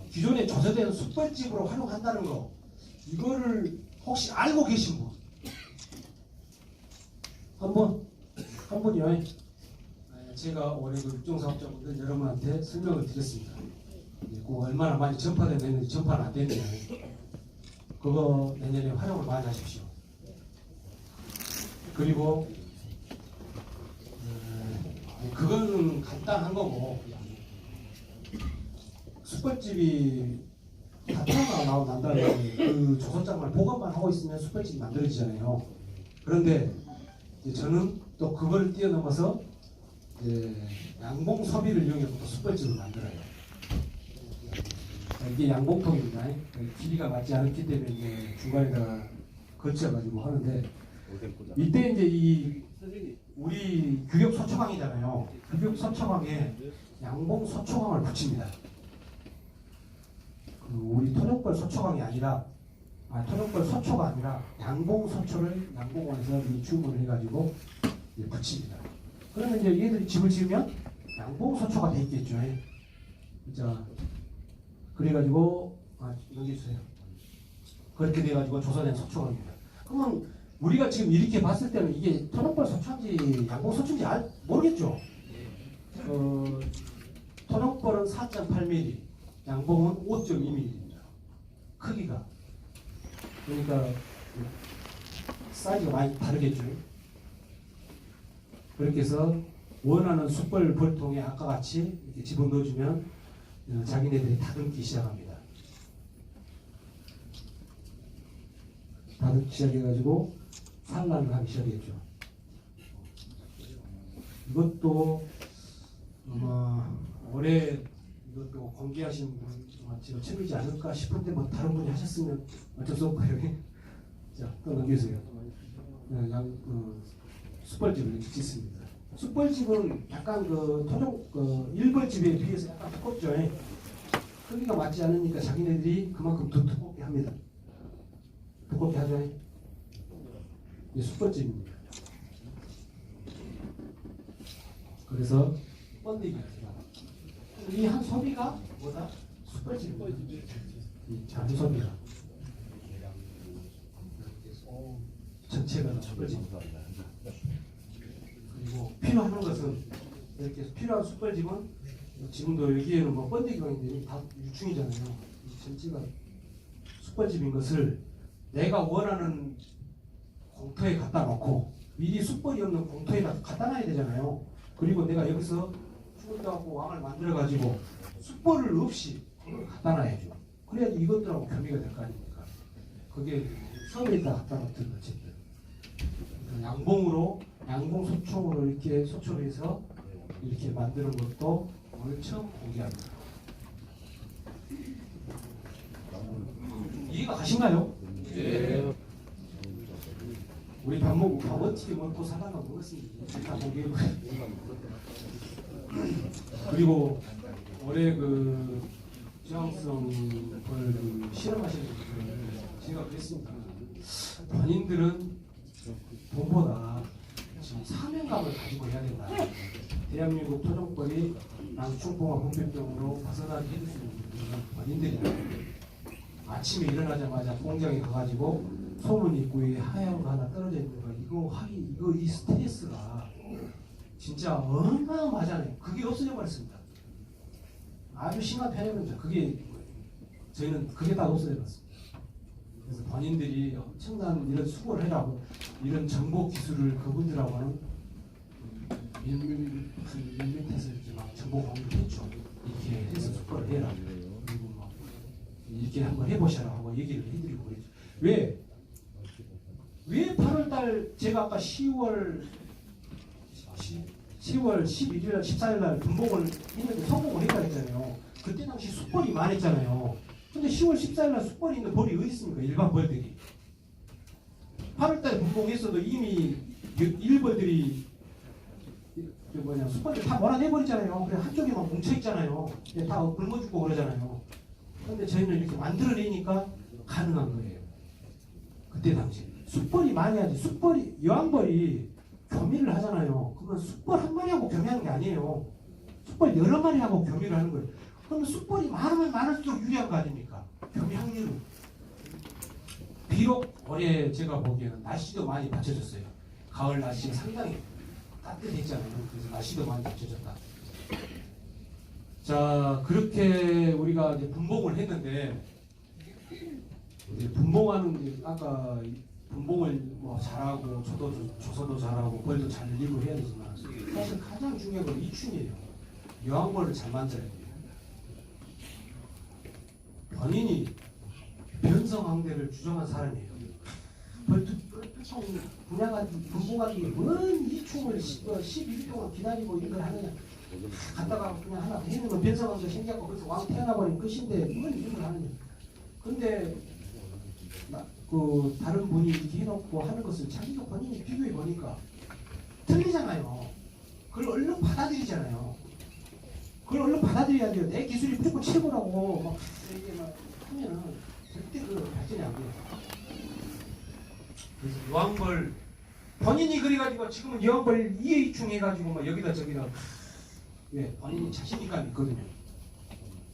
기존에 조서된 숯벌집으로 활용한다는 거 이거를 혹시 알고 계신 분? 한 분이요. 제가 올해 그 육종사업자분들 여러분한테 설명을 드렸습니다. 그 얼마나 많이 전파됐는지 전파는 안 됐네요. 그거 내년에 활용을 많이 하십시오. 그리고 그거는 간단한 거고 숯벌집이 가타가 난다는 그 조선장만 보관만 하고 있으면 숯벌집이 만들어지잖아요. 그런데 이제 저는 또 그걸 뛰어넘어서 양봉 소비를 이용해서 또 숯벌집을 만들어요. 이게 양봉통입니다. 길이가 맞지 않기 때문에 이제 중간에다가 거쳐가지고 하는데 이때 이제 우리 규격 소초강이잖아요. 규격 소초강에 양봉 소초강을 붙입니다. 우리 토종벌 소초강이 아니라 토종벌 소초가 아니라 양봉 소초를 양봉원에서 주문을 해가지고 붙입니다. 그러면 이제 얘들이 집을 지으면 양봉 소초가 돼 있겠죠. 자, 그래가지고 넘겨주세요. 그렇게 돼가지고 조선의 소초강입니다. 그러면 우리가 지금 이렇게 봤을 때는 이게 토종벌 소초인지 양봉 소초인지 모르겠죠. 토종벌은 4.8mm, 양봉은 5.2mm입니다. 크기가. 그러니까 사이즈가 많이 다르겠죠. 그렇게 해서 원하는 숯벌 벌통에 아까 같이 이렇게 집어넣어주면 자기네들이 다듬기 시작합니다. 다듬기 시작해가지고 산란을 하기 시작했죠. 이것도 아마 올해 이것도 공개하신 분 제가 처음이지 않을까 싶은데 뭐 다른 분이 하셨으면 어쩔 수 없고요. 자, 또 넘기세요. 숯벌집을 이렇게 짓습니다. 숯벌집은 약간 일벌집에 비해서 약간 두껍죠. 크기가 맞지 않으니까 자기네들이 그만큼 더 두껍게 합니다. 두껍게 하죠. 이게 숯벌집입니다. 그래서 번데기 이 한 소비가 뭐다? 숯벌집입니다. 이 작은 소비가 전체가 숯벌집입니다. 그리고 필요한 것은 이렇게 필요한 숯벌집은 지금도 여기에는 뭐 번데기가 있는데 다 유충이잖아요. 전체가 숯벌집인 것을 내가 원하는 공터에 갖다 놓고 미리 숯벌이 없는 공터에다 갖다 놔야 되잖아요. 그리고 내가 여기서 죽었다고 왕을 만들어 가지고 숯벌을 없이 갖다 놔야죠. 그래야지 이것들하고 겸비가 될 거 아닙니까? 그게 섬에다 갖다 놓든 어쨌든 양봉으로 양봉 소총으로 이렇게 소총해서 이렇게 만드는 것도 오늘 처음 공개합니다. 이해가 가신가요? 예. 우리 밥 먹고 밥어치기 먹고 사다가 먹었습니다. 다 공개해보고. 그리고 올해 그 저항성 그 실험하시는 분들 제가 그랬습니다. 본인들은 돈보다 지금 사명감을 가지고 해야 된다. 대한민국 토종벌이 낭충봉화 분필병으로 벗어나게 해줄 수 있는 분은 본인들이다. 아침에 일어나자마자 공장에 가가지고 소문 입구에 하얀 거 하나 떨어져 있는 거 이거 이 스트레스가 진짜 어마어마하잖아요. 그게 없어져 버렸습니다. 아주 심한 편이거든요. 그게 저희는 그게 다 없어져 버렸습니다. 그래서 본인들이 엄청난 이런 수고를 해라고 이런 정보 기술을 그분들하고는 밀밑에서 이렇게 막 정보 공유를 했죠. 이렇게 해서 수고를 해라. 그리고 막 이렇게 한번 해보셔라 하고 얘기를 해드리고 그랬죠. 왜 8월달 제가 아까 10월 11일, 14일날 분봉을 했는데 성공을 했다 했잖아요. 그때 당시 숯벌이 많았잖아요. 근데 10월 14일날 숯벌이 있는 벌이 어디 있습니까? 일반 벌들이. 8월달에 분봉했어도 이미 일벌들이 숯벌들 다 몰아내버리잖아요. 그래 한쪽에만 뭉쳐있잖아요. 다 굶어 죽고 그러잖아요. 근데 저희는 이렇게 만들어내니까 가능한 거예요. 그때 당시. 숯벌이 많이 하지. 숯벌이, 여왕벌이 교미를 하잖아요. 그건 숯벌 한 마리하고 교미하는 게 아니에요. 숯벌 여러 마리하고 교미를 하는 거예요. 그러면 숯벌이 많으면 많을수록 유리한 거 아닙니까? 교미 확률은. 비록 올해 제가 보기에는 날씨도 많이 받쳐졌어요. 가을 날씨가 상당히 따뜻했잖아요. 그래서 날씨도 많이 받쳐졌다. 자, 그렇게 우리가 이제 분봉을 했는데, 이제 분봉하는 게 아까 분봉을 뭐 잘하고 조서도 잘하고 벌도 잘 늘리고 해야 되지만 사실 가장 중요한 건 이충이에요. 여왕벌을 잘 만들어야 돼요. 본인이 변성왕대를 주장한 사람이에요. 벌투총 분양하기 분봉하기 뭔 이충을 12일 동안 기다리고 이걸 하느냐. 갔다가 그냥 하나 해는 건 변성왕대 생겼고 그래서 왕 태어나버리면 끝인데 뭔 이걸 하느냐. 근데 그 다른 분이 이렇게 해놓고 하는 것을 자기가 본인이 비교해 보니까 틀리잖아요. 그걸 얼른 받아들이잖아요. 그걸 얼른 받아들여야 돼요. 내 기술이 무조건 최고라고 막 이게 막 하면은 절대 그 발전이 안 돼요. 그래서 여왕벌 본인이 그래가지고 지금은 여왕벌 이해이충 해가지고 막 여기다 저기다 왜 본인이 자신감 있거든요.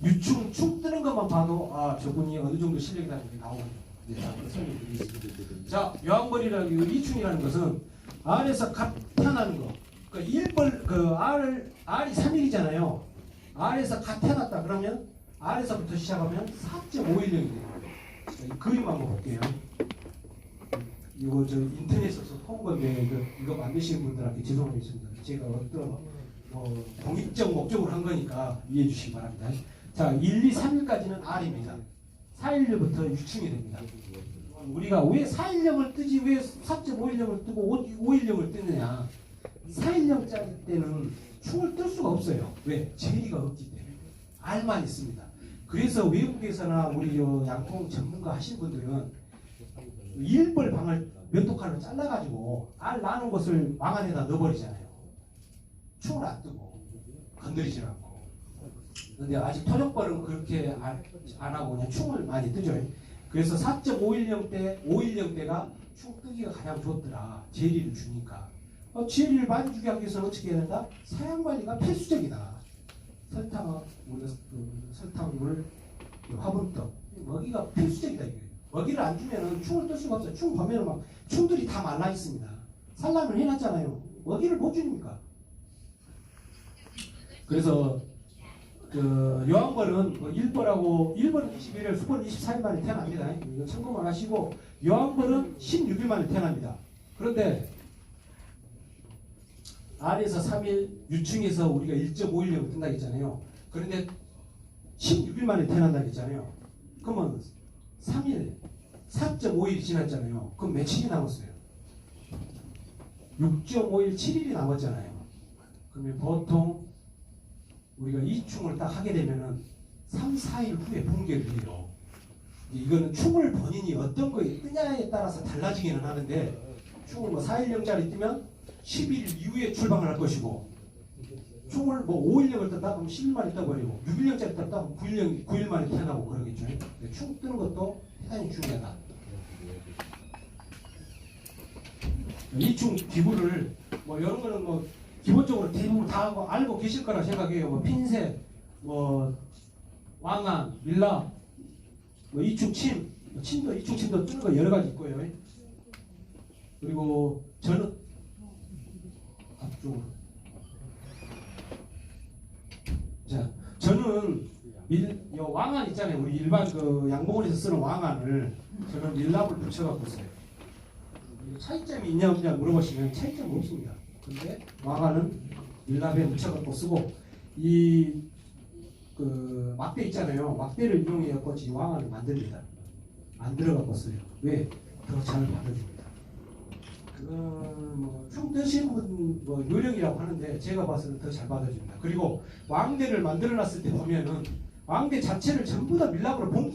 유충 축 뜨는 것만 봐도 아 저분이 어느 정도 실력이라는 게 나오거든요. 자, 여왕벌이라는 이충이라는 것은 알에서 갓 태어나는 거. 그러니까 일벌 그 알이 3일이잖아요. 알에서 갓 태어났다 그러면 알에서부터 시작하면 4.5일령이 돼요. 그림 한번 볼게요. 이거 저 인터넷에서 본 건데 이거 만드시는 분들한테 죄송하겠습니다. 제가 어떤 공익적 목적으로 한 거니까 이해해 주시기 바랍니다. 자, 1, 2, 3일까지는 R입니다. 4일부터 유충이 됩니다. 우리가 왜 4일령을 뜨지 왜 4.5일령을 뜨고 5일령을 뜨느냐. 4일령짜리 때는 충을 뜰 수가 없어요. 왜? 제리가 없기 때문에. R만 있습니다. 그래서 외국에서나 우리 양통 전문가 하신 분들은 일벌 방을 몇 독칼로 잘라가지고 알 나는 것을 망 안에다 넣어버리잖아요. 충을 안 뜨고 건드리지 않고. 근데 아직 토종벌은 그렇게 안 하고 그냥 충을 많이 뜨죠. 그래서 4.5일령 때, 5일령 때가 충 뜨기가 가장 좋더라. 제리를 주니까. 제리를 많이 주게 하기 위해서는 어떻게 해야 된다? 사양 관리가 필수적이다. 설탕물, 화분떡, 먹이가 필수적이다. 이거예요. 먹이를 안 주면은 충을 뜰 수가 없어요. 충 보면은 막 충들이 다 말라 있습니다. 산란을 해놨잖아요. 먹이를 못 주니까. 그래서 그 여왕벌은 일벌은 21일, 수벌은 24일 만에 태어납니다. 이거 참고만 하시고 여왕벌은 16일 만에 태어납니다. 그런데 R에서 3일, 유충에서 우리가 1.5일령 뜬다고 했잖아요. 그런데 16일 만에 태어난다고 했잖아요. 그러면 3일, 4.5일이 지났잖아요. 그럼 며칠이 남았어요? 6.5일, 7일이 남았잖아요. 그러면 보통 우리가 이충을 딱 하게 되면은 3, 4일 후에 붕괴를 해요. 이거는 충을 본인이 어떤 거에 뜨냐에 따라서 달라지기는 하는데, 충을 뭐 4일령짜리 뜨면 11일 이후에 출방을 할 것이고, 충을 뭐 5일령을 뜬다 그러면 10일 만에 떠버리고, 6일령짜리 떴다 그러면 9일 만에 태어나고 그러겠죠. 충 뜨는 것도 대단히 중요하다. 이충 기부를 뭐 이런 거는 뭐 기본적으로 대부분 다 알고 계실 거라 생각해요. 뭐 핀셋, 뭐 왕안, 밀라, 뭐 이충 침, 침도 이충 침도 뜨는 거 여러 가지 있고요. 그리고 저는 앞쪽으로. 자, 저는 요 왕안 있잖아요. 우리 일반 그 양봉원에서 쓰는 왕안을 저는 밀랍을 붙여갖고 써요. 차이점이 있냐 없냐 물어보시면 차이점은 없습니다. 근데 왕안은 밀랍에 묻혀갖고 쓰고, 이 그 막대 있잖아요. 막대를 이용해갖고 이 왕안을 만듭니다. 만들어갖고 써요. 왜? 더 잘 받아줍니다. 뭐충 뜨시는 분 뭐 요령이라고 하는데 제가 봐서는 더 잘 받아줍니다. 그리고 왕대를 만들어놨을 때 보면은 왕대 자체를 전부 다 밀랍으로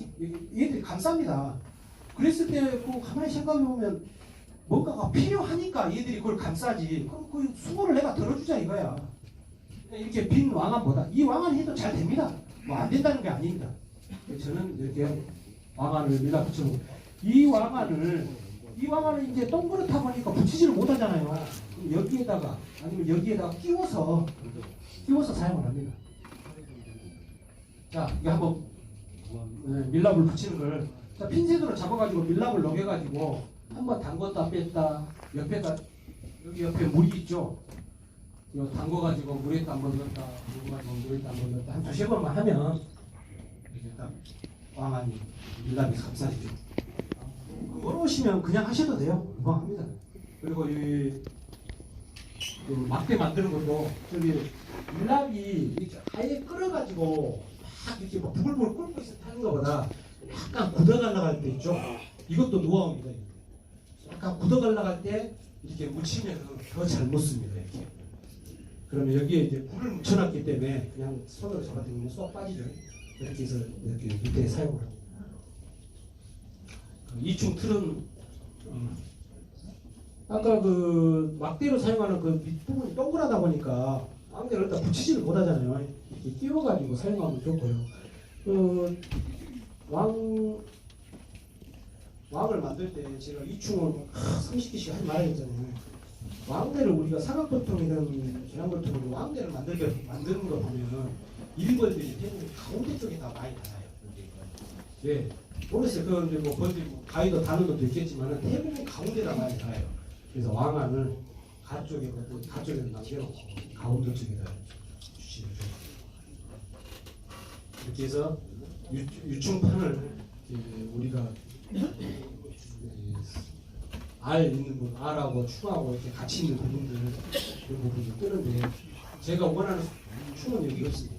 얘들이 감쌉니다. 그랬을 때 그 가만히 생각해 보면 뭔가가 필요하니까 얘들이 그걸 감싸지. 그럼 그 수고를 내가 덜어주자 이거야. 이렇게 빈 왕안보다 이 왕안 해도 잘 됩니다. 뭐 안 된다는 게 아닙니다. 저는 이렇게 왕안을 밀랍 붙여놓고, 이 왕안을 이제 동그랗다 보니까 붙이지를 못하잖아요. 여기에다가 아니면 여기에다가 끼워서 사용을 합니다. 자, 이거 한번 밀랍을 붙이는 걸, 자, 핀셋으로 잡아가지고 밀랍을 녹여가지고 한번 담궜다 뺐다, 옆에다 여기 옆에 물이 있죠. 이거 담궈가지고 물에다 한번 넣었다, 물에다 한번 넣었다 한 두세 번만 하면 이렇게 딱 왕안이 밀랍이 감싸지죠. 어려우시면 그냥 하셔도 돼요. 무방합니다. 그리고 이 그 막대 만드는 것도 저기 밀랍이 이렇게 아예 끓어가지고 막 이렇게 막 부글부글 끓고 있어 타는 것보다 약간 굳어가려고 할 때 있죠. 이것도 노하우입니다. 약간 굳어가려고 할 때 이렇게 묻히면 더 잘 묻습니다. 이렇게. 그러면 여기에 이제 굴을 묻혀놨기 때문에 그냥 손으로 잡아당기면 쏙 빠지죠. 이렇게 해서 이렇게 밑에 사용을 합니다. 이충 틀은 아까 그 막대로 사용하는 그 밑부분이 동그랗다 보니까 막대를 일단 붙이지를 못하잖아요. 이렇게 끼워가지고 사용하면 좋고요. 그 왕을 만들 때 제가 이충을 30개씩 하지 말아야 했잖아요. 왕대를 우리가 사각보통이든 계란보통으로 왕대를 만드는 거 보면은 일벌들이 대부분 가운데 쪽에 다 많이 달아요. 네. 모르겠어요. 그 이제 뭐 번지 가위도 다는 것도 있겠지만은 대부분 가운데다 많이 달아요. 그래서 왕안을 가쪽에다 남겨놓고 가운데 쪽에다 주시면 좋아요. 이렇게 해서 유충판을 우리가 알 있는 부분, 알하고 충하고 이렇게 같이 있는 부분들, 이 부분을 뜨는데 제가 원하는 충은 여기 없습니다.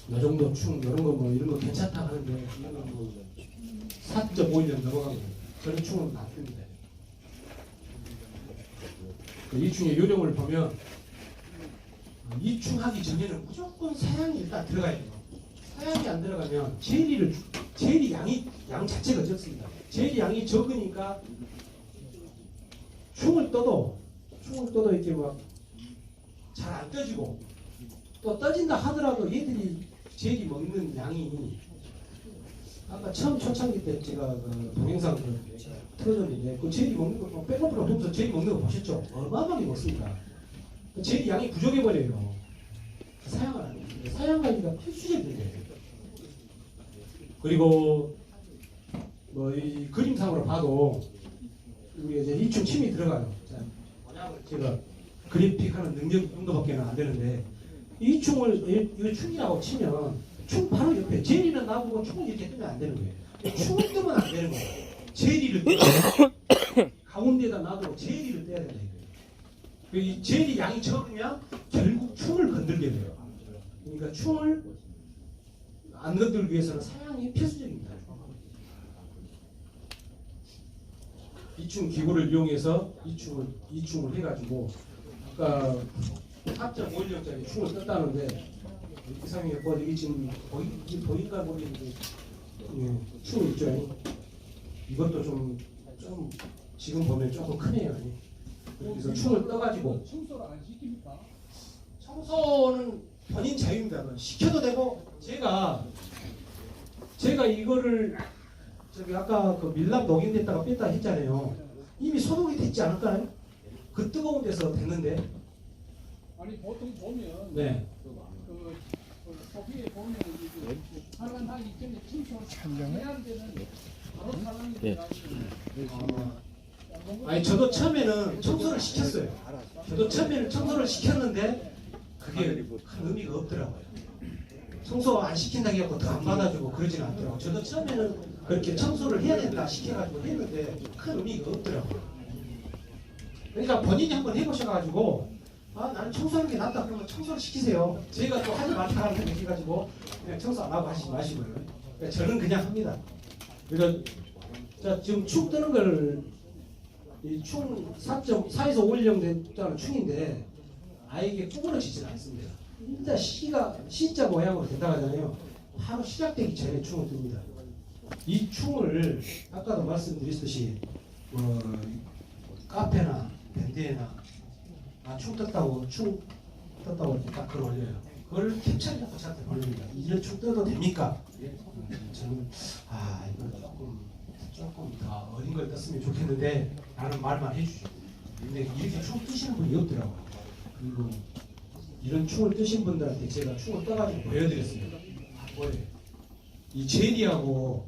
이 정도 충, 이런 거 뭐 이런 거 괜찮다 하는데 이거는 뭐 4.5년 넘어가면 저런 충은 놔둡니다. 이 충의 요령을 보면 이 충 하기 전에는 무조건 사양이 일단 들어가야 돼요. 사양이 안 들어가면 제일이 양 자체가 적습니다. 제일이 양이 적으니까 충을 떠도 이렇게 막 잘 안 떠지고, 또 떠진다 하더라도 얘들이 제일이 먹는 양이, 아까 처음 초창기 때 제가 그 동영상 틀어줬는데 그 제일이 먹는 거 백업으로 보면서 제일이 먹는 거 보셨죠? 어마어마하게 먹습니다. 제일이 양이 부족해 버려요. 사양을 안 해요. 사양하기가 필수적인데. 그리고 뭐 이 그림상으로 봐도 우리가 이제 이충 침이 들어가요. 자, 제가 그래픽하는 능력 정도밖에 안 되는데 이 충을 이거 충이라고 치면 충 바로 옆에 제리는 나오고 충을 이렇게 뜨면 안 되는 거예요. 충을 뜨면 안 되는 거예요. 제리를 가운데에다 놔두고 제리를 떼야 된다 이거예요. 이 제리 양이 적으면 결국 충을 건들게 돼요. 그러니까 충을 안 건들기 위해서는 사양이 필수적입니다. 이충 기구를 이용해서 이충을 해가지고 아까 4.5일령짜리 충을 떴다는데 이상하게 뭐 이게 지금 보인가 모르겠는데 충 있죠. 이것도 좀 지금 보면 조금 크네요. 그래서 충을 떠가지고 청소를 안 시킵니까? 청소는 본인 자유입니다. 그건 시켜도 되고 제가 이거를 저기 아까 그 밀랍 녹인됐다가 뺐다 했잖아요. 이미 소독이 됐지 않을까요? 그 뜨거운 데서 됐는데. 아니 보통 보면 네. 그 소비에 보면 이게 산란하기 전에 청소를 해야 되는 바로 산란이 예. 돼가지고 아니 저도 처음에는 청소를 시켰어요. 저도 처음에는 청소를 시켰는데 그게 큰 의미가 없더라고요. 청소 안 시킨다고 해서 더 안 받아주고 그러지는 않더라고요. 저도 처음에는 그렇게 청소를 해야 된다 시켜가지고 했는데 큰 의미가 없더라고요. 그러니까 본인이 한번 해보셔가지고 나는 청소하는 게 낫다 그러면 청소를 시키세요. 제가 또 하지 말라고 얘기해가지고 그냥 청소 안 하고 하시지 마시고요. 그러니까 저는 그냥 합니다. 그러니까 자, 지금 충 뜨는 걸 이 충 4.4에서 5일령 됐다는 충인데 아예 이게 구부러지진 않습니다. 일단 C자 모양으로 된다고 하잖아요. 바로 시작되기 전에 충을 뜹니다. 이 충을 아까도 말씀드렸듯이 카페나 밴드에나 충 떴다고 이렇게 딱 글 올려요. 그걸 캡처를 하고 저한테 올립니다. 이런 충 떠도 됩니까? 저는 이거 조금 더 어린 걸 떴으면 좋겠는데 라는 말만 해주죠. 근데 이렇게 충 뜨시는 분이 없더라고요. 그리고 이런 충을 뜨신 분들한테 제가 충을 떠가지고 보여드렸어요. 뭐예요? 이 젤리하고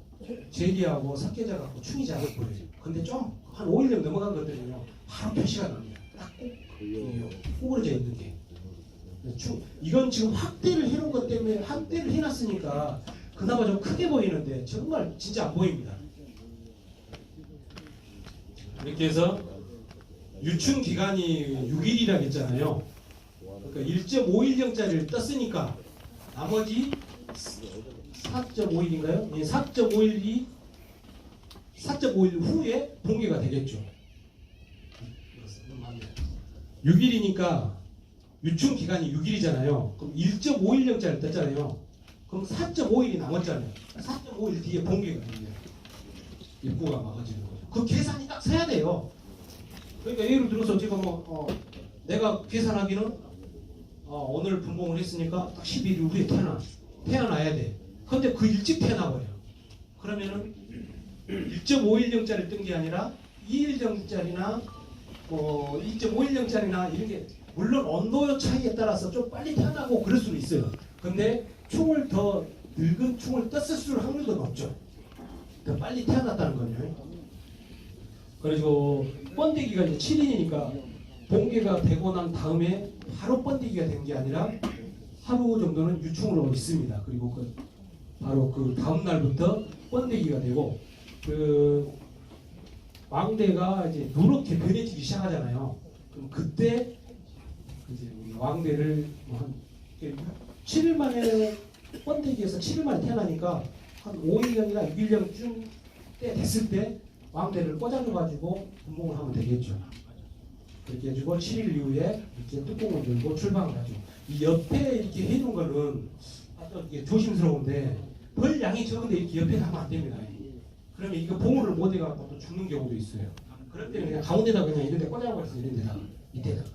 삭개자 갖고 충이 작아 보여요. 근데 좀 한 5일 넘어간 것들은요 바로 표시가 납니다. 딱 구부러져 있는 게. 이건 지금 확대를 해놓은 것 때문에 확대를 해놨으니까 그나마 좀 크게 보이는데 정말 진짜 안 보입니다. 이렇게 해서 유충 기간이 6일이라고 했잖아요. 그러니까 1.5일령짜리를 떴으니까 나머지 4.5일인가요? 4.5일 후에 봉개가 되겠죠. 6일이니까 유충 기간이 6일이잖아요. 그럼 1.5일령짜리 떴잖아요. 그럼 4.5일이 남았잖아요. 4.5일 뒤에 봉개가 됩니다. 입구가 막아지는 거죠. 그 계산이 딱 서야 돼요. 그러니까 예를 들어서 지금 내가 계산하기는 오늘 분봉을 했으니까 딱 11일 후에 태어나야 돼. 근데 그 일찍 태어나버려. 그러면은 1.5일령짜리 뜬 게 아니라 2일령짜리나 2.5일령짜리나 이런 게 물론 온도 차이에 따라서 좀 빨리 태어나고 그럴 수는 있어요. 근데 충을 더 늙은 충을 떴을 확률도 높죠. 더 빨리 태어났다는 거예요. 그래가지고 번데기가 이제 7일이니까 봉개가 되고 난 다음에 바로 번데기가 된 게 아니라 하루 정도는 유충으로 있습니다. 그리고 바로 그 다음 날부터 번데기가 되고 그 왕대가 이제 누렇게 변해지기 시작하잖아요. 그럼 그때 이제 왕대를 한 7일 만에 번데기에서 7일 만에 태어나니까 한 5일령이나 6일령쯤 때 됐을 때 왕대를 꽂아줘가지고 분봉을 하면 되겠죠. 그렇게 해주고 7일 이후에 이렇게 뚜껑을 들고 출방을 하죠. 이 옆에 이렇게 해놓은 거는 이게 조심스러운데 벌 양이 적은데 이렇게 옆에 하면 안 됩니다. 그러면 이거 보호를 못 해갖고 또 죽는 경우도 있어요. 그럴 때는 그냥 가운데다 그냥 이런 데 꽂아버려서 이런 데다가 밑에다가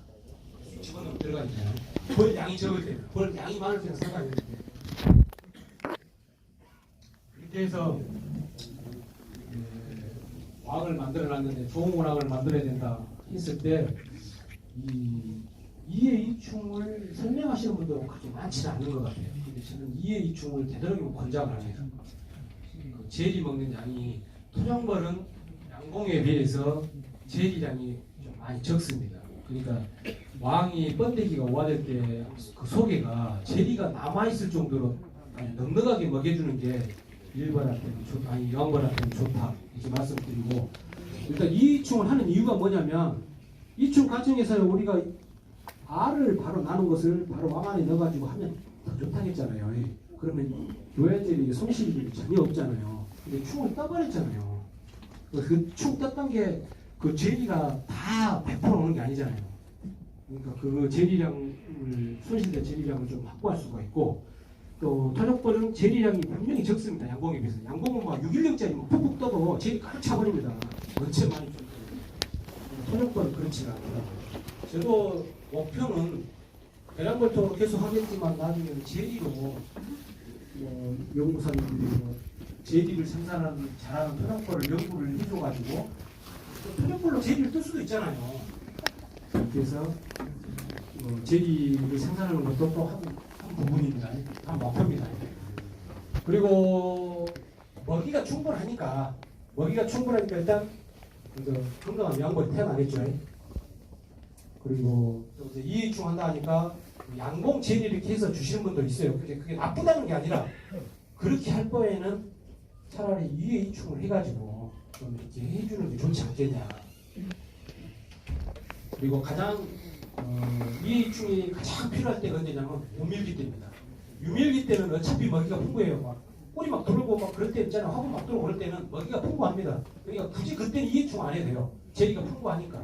집어넣으면 들어가니까요. 벌 양이 적을 때, 벌 양이 많을 때는 생각해야 되는데 이렇게 해서 왕을 만들어놨는데 좋은 왕을 만들어야 된다 했을 때 이의 이충을 설명하시는 분들은 그렇게 많지는 않은 것 같아요. 근데 저는 이의 이충을 되도록이면 권장을 합니다. 그 젤이 먹는 양이 토종벌은 양봉에 비해서 젤이량이 좀 많이 적습니다. 그러니까 왕이 번데기가 오화될 때 그 속에가 젤리가 남아있을 정도로 넉넉하게 먹여주는 게 일벌한테는 좋다, 아니 여왕벌한테는 좋다 이렇게 말씀드리고 일단 이충을 하는 이유가 뭐냐면 이충 과정에서 우리가 알을 바로 나눈 것을 바로 왕 안에 넣어가지고 하면 더 좋다겠잖아요. 그러면 요해들이 손실이 전혀 없잖아요. 근데 충을 떠버렸잖아요. 그 충 떴던 게 그 제리가 다 100% 오는 게 아니잖아요. 그러니까 그 제리량을 손실된 제리량을 좀 확보할 수가 있고 또 토종벌은 제리량이 분명히 적습니다. 양봉에 비해서. 양봉은 막 616짜리 뭐 푹푹 떠도 제리 꽉 차버립니다. 원체 많이 좀. 토종벌은 그렇지가 않더라고요. 저도 목표는 계량벌통으로 계속 하겠지만 나중에는 제리로 뭐 연구사님들이 뭐 제리를 생산하는 잘하는 토종벌을 연구를 해줘가지고 토종벌로 제리를 뜰 수도 있잖아요. 그래서 제리를 생산하는 것도 또 한 부분입니다. 한 목표입니다. 그리고 먹이가 충분하니까 일단 건강한 양벌이 태어나겠죠. 그리고 또 이제 이해충 한다 하니까 양봉 제리 이렇게 해서 주시는 분도 있어요. 그게 나쁘다는 게 아니라 그렇게 할 바에는 차라리 이해충을 해가지고 좀 이렇게 해주는 게 좋지 않겠냐. 그리고 가장 이해충이 가장 필요할 때가 언제냐면 유밀기 때입니다. 유밀기 때는 어차피 먹이가 풍부해요. 막 꼬리 막 돌고 막 그럴 때 있잖아요. 화분 막 돌고 그럴 때는 먹이가 풍부합니다. 그러니까 굳이 그때는 이해충 안 해도 돼요. 제리가 풍부하니까.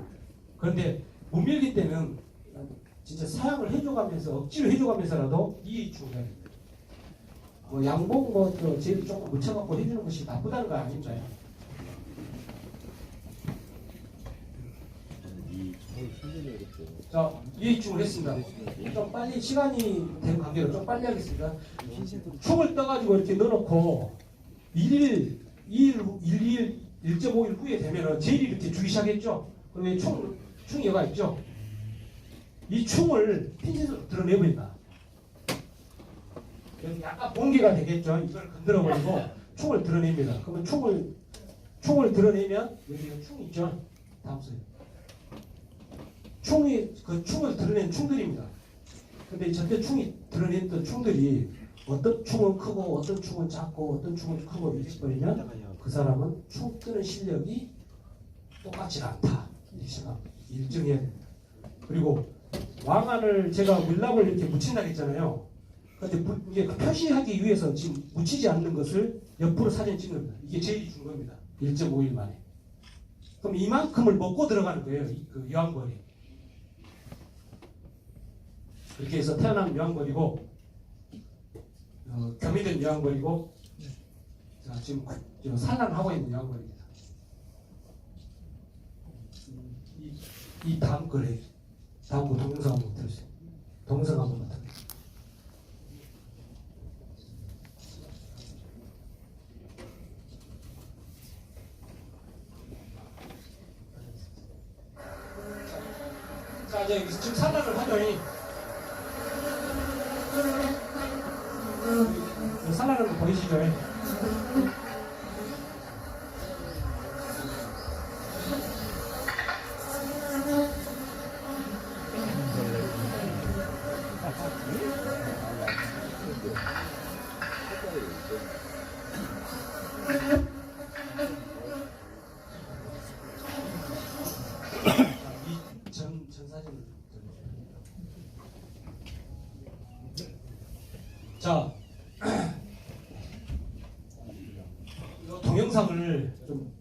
그런데 무밀기 때는 진짜 사양을 해줘가면서 억지로 해줘가면서라도 이해충을 해야 됩니다. 뭐 양봉 뭐 제리 조금 묻혀갖고 해주는 것이 나쁘다는 거 아닙니다. 자, 이해충을 했습니다. 좀 빨리 시간이 된 관계로 좀 빨리 하겠습니다. 총을 떠가지고 이렇게 넣어놓고 1.5일 후에 되면은 제리 이렇게 주기 시작했죠. 그러면 총이 여가 있죠. 이 총을 핀셋으로 드러내버린다. 여기 약간 봉기가 되겠죠. 이걸 건드려버리고 총을 드러냅니다. 그러면 총을 드러내면 여기 총이 있죠. 다음 슬라이드. 그 총을 드러낸 총들입니다. 근데 저때 총이 드러냈던 총들이 어떤 총은 크고 어떤 총은 작고 어떤 총은 크고 이렇게 버리면 그 사람은 총 끄는 실력이 똑같지 않다. 이렇게 일정해야 됩니다. 그리고 왕안을 제가 밀랍을 이렇게 묻힌다고 했잖아요. 근데 이게 표시하기 위해서 지금 묻히지 않는 것을 옆으로 사진 찍는 겁니다. 이게 제일 준 겁니다. 1.5일 만에. 그럼 이만큼을 먹고 들어가는 거예요. 그 여왕벌이. 그렇게 해서 태어난 여왕벌이고 겸이된 여왕벌이고 자, 지금 산란하고 있는 여왕벌입니다. 이 다음 거래 다음 거 동영상 한번 들으세요. 동영상 한번 들으세요. 자, 이제 지금 산란을 하더니 산란하는 거 보이시죠? 전 사진을 자, 이 동영상을 좀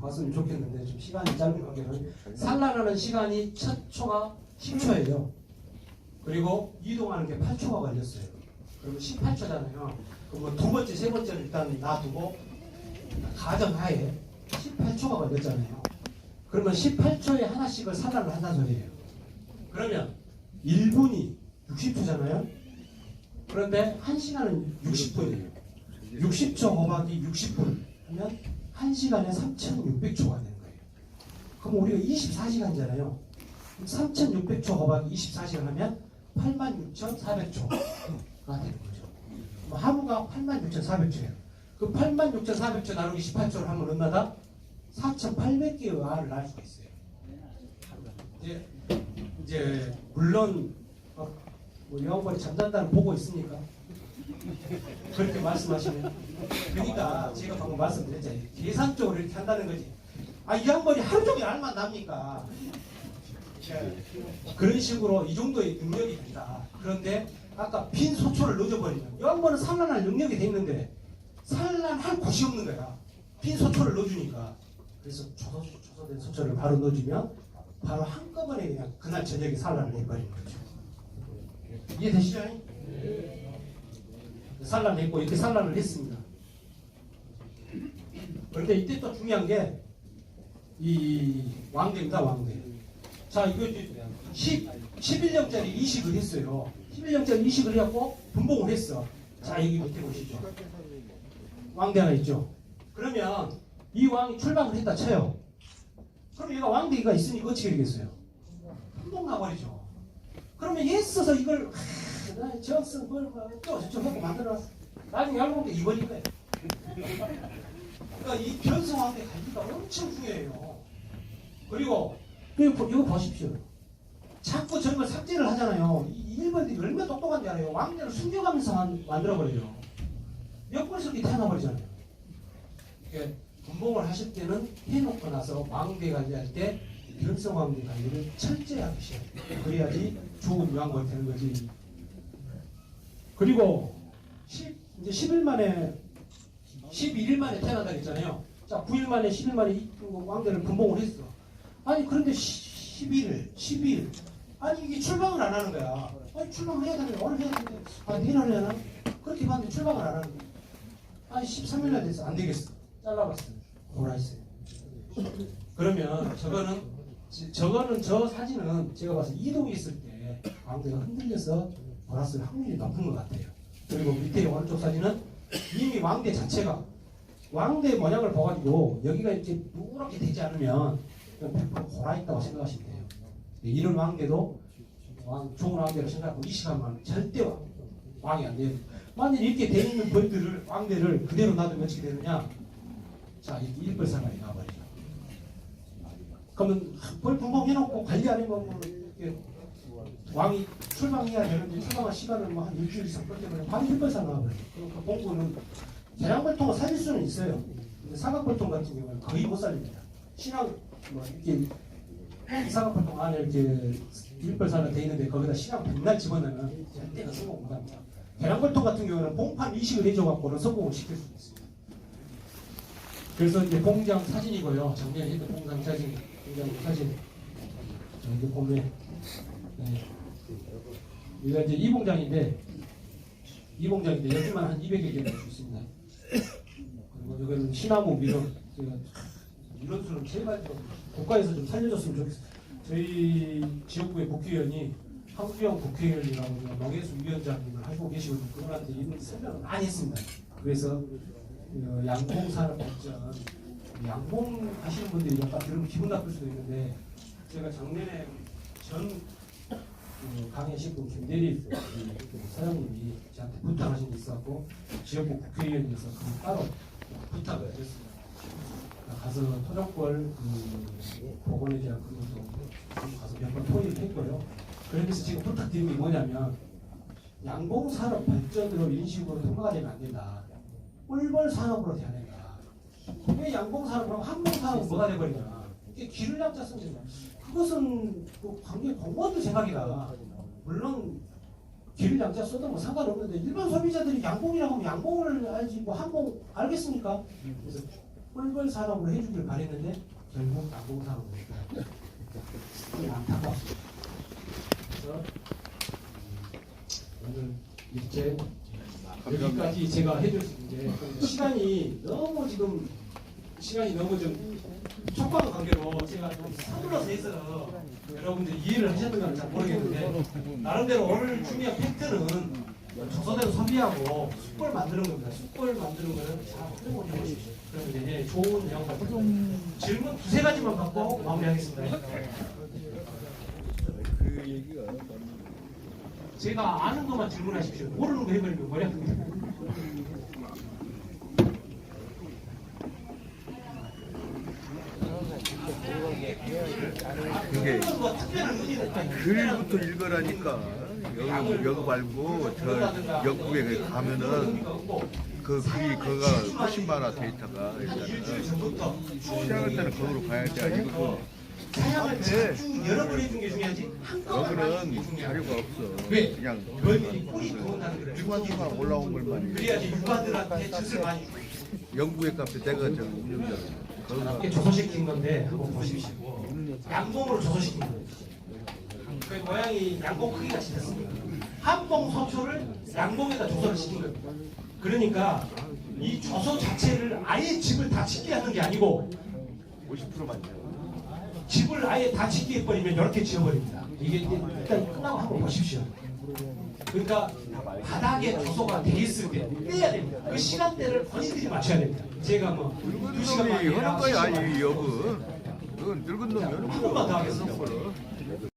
봤으면 좋겠는데 좀 시간이 짧은 관계로 산란하는 시간이 첫 초가 10초예요. 그리고 이동하는 게 8초가 걸렸어요. 그러면 18초잖아요. 그럼 두 번째, 세 번째를 일단 놔두고 가정하에 18초가 걸렸잖아요. 그러면 18초에 하나씩을 산란을 한다는 소리예요. 그러면 1분이 60초잖아요. 그런데 1시간은 60분이에요. 60초 곱하기 60분 하면 1시간에 3,600초가 되는 거예요. 그럼 우리가 24시간이잖아요. 3,600초 곱하기 24시간 하면 86,400초가 되는 거죠. 하루가 86,400초예요. 그 86,400초 나누기 18초를 하면 얼마다? 4,800개의 알을 낳을 수가 있어요. 이제 물론 뭐 여왕벌이 잠잔다는 보고 있습니까? 그렇게 말씀하시면 그러니까 제가 방금 말씀드렸잖아요. 계산적으로 이렇게 한다는 거지. 이 양반이 하루 종일 알만 납니까? 그런 식으로 이 정도의 능력이 된다. 그런데 아까 빈 소초를 넣어버리면 여왕벌은 산란할 능력이 돼 있는데 산란할 곳이 없는 거야. 빈 소초를 넣어주니까. 그래서 초소된 소철을 바로 넣어주면 바로 한꺼번에 그냥 그날 저녁에 산란을 해버리는 거죠. 이해되시죠? 산란했고 이렇게 산란을 했습니다. 그런데 이때 또 중요한 게 이 왕대입니다. 왕대. 자 이거 11년짜리 이식을 했어요. 11년짜리 이식을 해갖고 분봉을 했어. 자 여기 밑에 보시죠. 왕대 하나 있죠. 그러면 이 왕이 출방을 했다 쳐요. 그럼 얘가 왕대기가 있으니까 어떻게 되겠어요? 분봉 나버리죠. 그러면 얘 써서 이걸 저승 저쪽 하고 만들어놨어. 나중에 알고 보면 이번인 거예요. 그러니까 이 변성왕대 관리가 엄청 중요해요. 그리고 이거 보십시오. 자꾸 저런 걸 삭제를 하잖아요. 이 일본들이 얼마나 똑똑한지 알아요. 왕대를 숨겨가면서 만들어버려요. 역벌스럽게 태어나버리잖아요. 이렇게 분봉을 하실 때는 해놓고 나서 왕대 관리할 때 변성왕대 관리를 철저히 하셔야 돼요. 그래야지 좋은 유황벌이 되는 거지. 그리고 이제 10일 만에 11일 만에 태어난다 했잖아요. 자 9일 만에 10일 만에 이 왕대를 분봉을 했어. 아니 그런데 11일 12일 아니 이게 출방을 안 하는 거야. 아니 출방을 해야 되는데 오늘 해야 되는데 내일 하려나? 그렇게 봤는데 출방을 안 하는 거야. 아니 13일날 됐어. 안 되겠어. 잘라봤어. 오라이스. 그러면 저거는 저 사진은 제가 봐서 이동이 있을 때 왕대가 흔들려서 돌았을 확률이 높은 것 같아요. 그리고 밑에 오른쪽 사진은 이미 왕대 자체가 왕대 모양을 봐가지고 여기가 이렇게 누렇게 되지 않으면 100% 골아있다고 생각하시면 돼요. 이런 왕대도 좋은 왕대로 생각하고 이식하면 절대 왕이 안 돼요. 만약 이렇게 돼 있는 벌들을 왕대를 그대로 놔두면 어떻게 되느냐? 자 이렇게 일벌사관이 나와버리죠. 그러면 벌 분봉해놓고 관리 안 해보면 이렇게 왕이 출방해야 되는데 출방할 시간은 한 일주일 이상 끌때문에 바로 일벌사 나와버려요. 그러니까 봉구는 계량벌통을 살릴 수는 있어요. 근데 사각벌통 같은 경우는 거의 못 살립니다. 신앙 이렇게 사각벌통 안에 이렇게 일벌사가 돼 있는데 거기다 신앙 백날 집어넣으면 절대가 성공 못합니다. 계량벌통 같은 경우는 봉판 이식을 해줘갖고는 성공을 시킬 수 있습니다. 그래서 이제 봉장 사진이고요. 작년에 했던 봉장 사진. 여기 보면 여기가 이제 이봉장인데 여기만 한 200여 개 될 수 있습니다. 그리고 여기는 시나무 밀원 이런 수는 제발 국가에서 좀 살려줬으면 좋겠어요. 저희 지역구의 국회의원이 한국형 국회의원이라고 농해수 위원장님을 하고 계시거든요. 그분한테 이런 설명을 많이 했습니다. 그래서 양봉산업 발전 양봉 하시는 분들이 약간 들으면 기분 나쁠 수도 있는데 제가 작년에 전 강해시군 김대리 사장님이 저한테 부탁하신 게 있었고 지역구 국회의원이어서 그 따로 부탁을 드렸습니다. 가서 토종벌 복원에 대한 그것도 가서 몇 번 토의를 했고요. 그러면서 지금 부탁드린 게 뭐냐면 양봉산업 발전으로 이런 식으로 통과가 되면 안 된다. 꿀벌 산업으로 돼야 된다. 왜 양봉산업으로 한봉산업은 뭐가 돼버리냐. 이게 길을 잡자쓰면 그것은 관계 공무원들 생각이다. 물론 길을 양자 써도 뭐 상관없는데 일반 소비자들이 양봉이라고 하면 양봉을 알지 뭐 한봉 알겠습니까? 그래서 꿀벌 산업으로 해주길 바랬는데 결국 양봉 산업으로 했다. 안타깝습니다. 그래서 오늘 이제 여기까지 제가 해줄 수 있는데 시간이 너무 좀 촉박한 관계로 제가 좀 서둘러서 해서 여러분들이 이해를 하셨는지 잘 모르겠는데 나름대로 오늘 중요한 팩트는 조선대로 소비하고 숯불 만드는 겁니다. 숯불 만드는 거는 잘 활용을 해보십시오. 그러면 내년에 좋은 내용과 질문 두세 가지만 갖고 마무리하겠습니다. 그 얘기가 제가 아는 것만 질문하십시오. 모르는 거 해버리면 머리 아픕니다. 그게 글부터 읽으라니까 여기 말고 저 영국에 가면은 그 글이 거가 훨씬 많아 데이터가 일단은 시작할 때는 거기로 가야 돼. 이거 사양을 쭉 여러 번 해준 게 중요하지 여기는 자료가 없어. 왜? 그냥 뿌리 들어온다는 거래. 중간중간 올라온 걸만. 그래야지 유가들한테 뜻을 많이 영국에 값에 내가 저 운영자. 이게 조소시킨 건데 한번 보십시오. 양봉으로 조소시킨 거예요. 그 모양이 양봉 크기가 같습니다. 한봉 소초를 양봉에다 조소를 시킨 겁니다. 그러니까 이 조소 자체를 아예 집을 다 짓게 하는 게 아니고 50%만요. 집을 아예 다 짓게 해버리면 이렇게 지어버립니다. 이게 일단 끝나고 한번 보십시오. 그러니까 바닥에 조소가 돼 있을 때 빼야 됩니다. 그 시간대를 본인들이 맞춰야 됩니다. 제가 뭐 늙은 2시간 놈이 만에 하는 거야, 아니 여보. 그건 늙은 놈이 하는 한 번만 더 거야. 하겠습니다.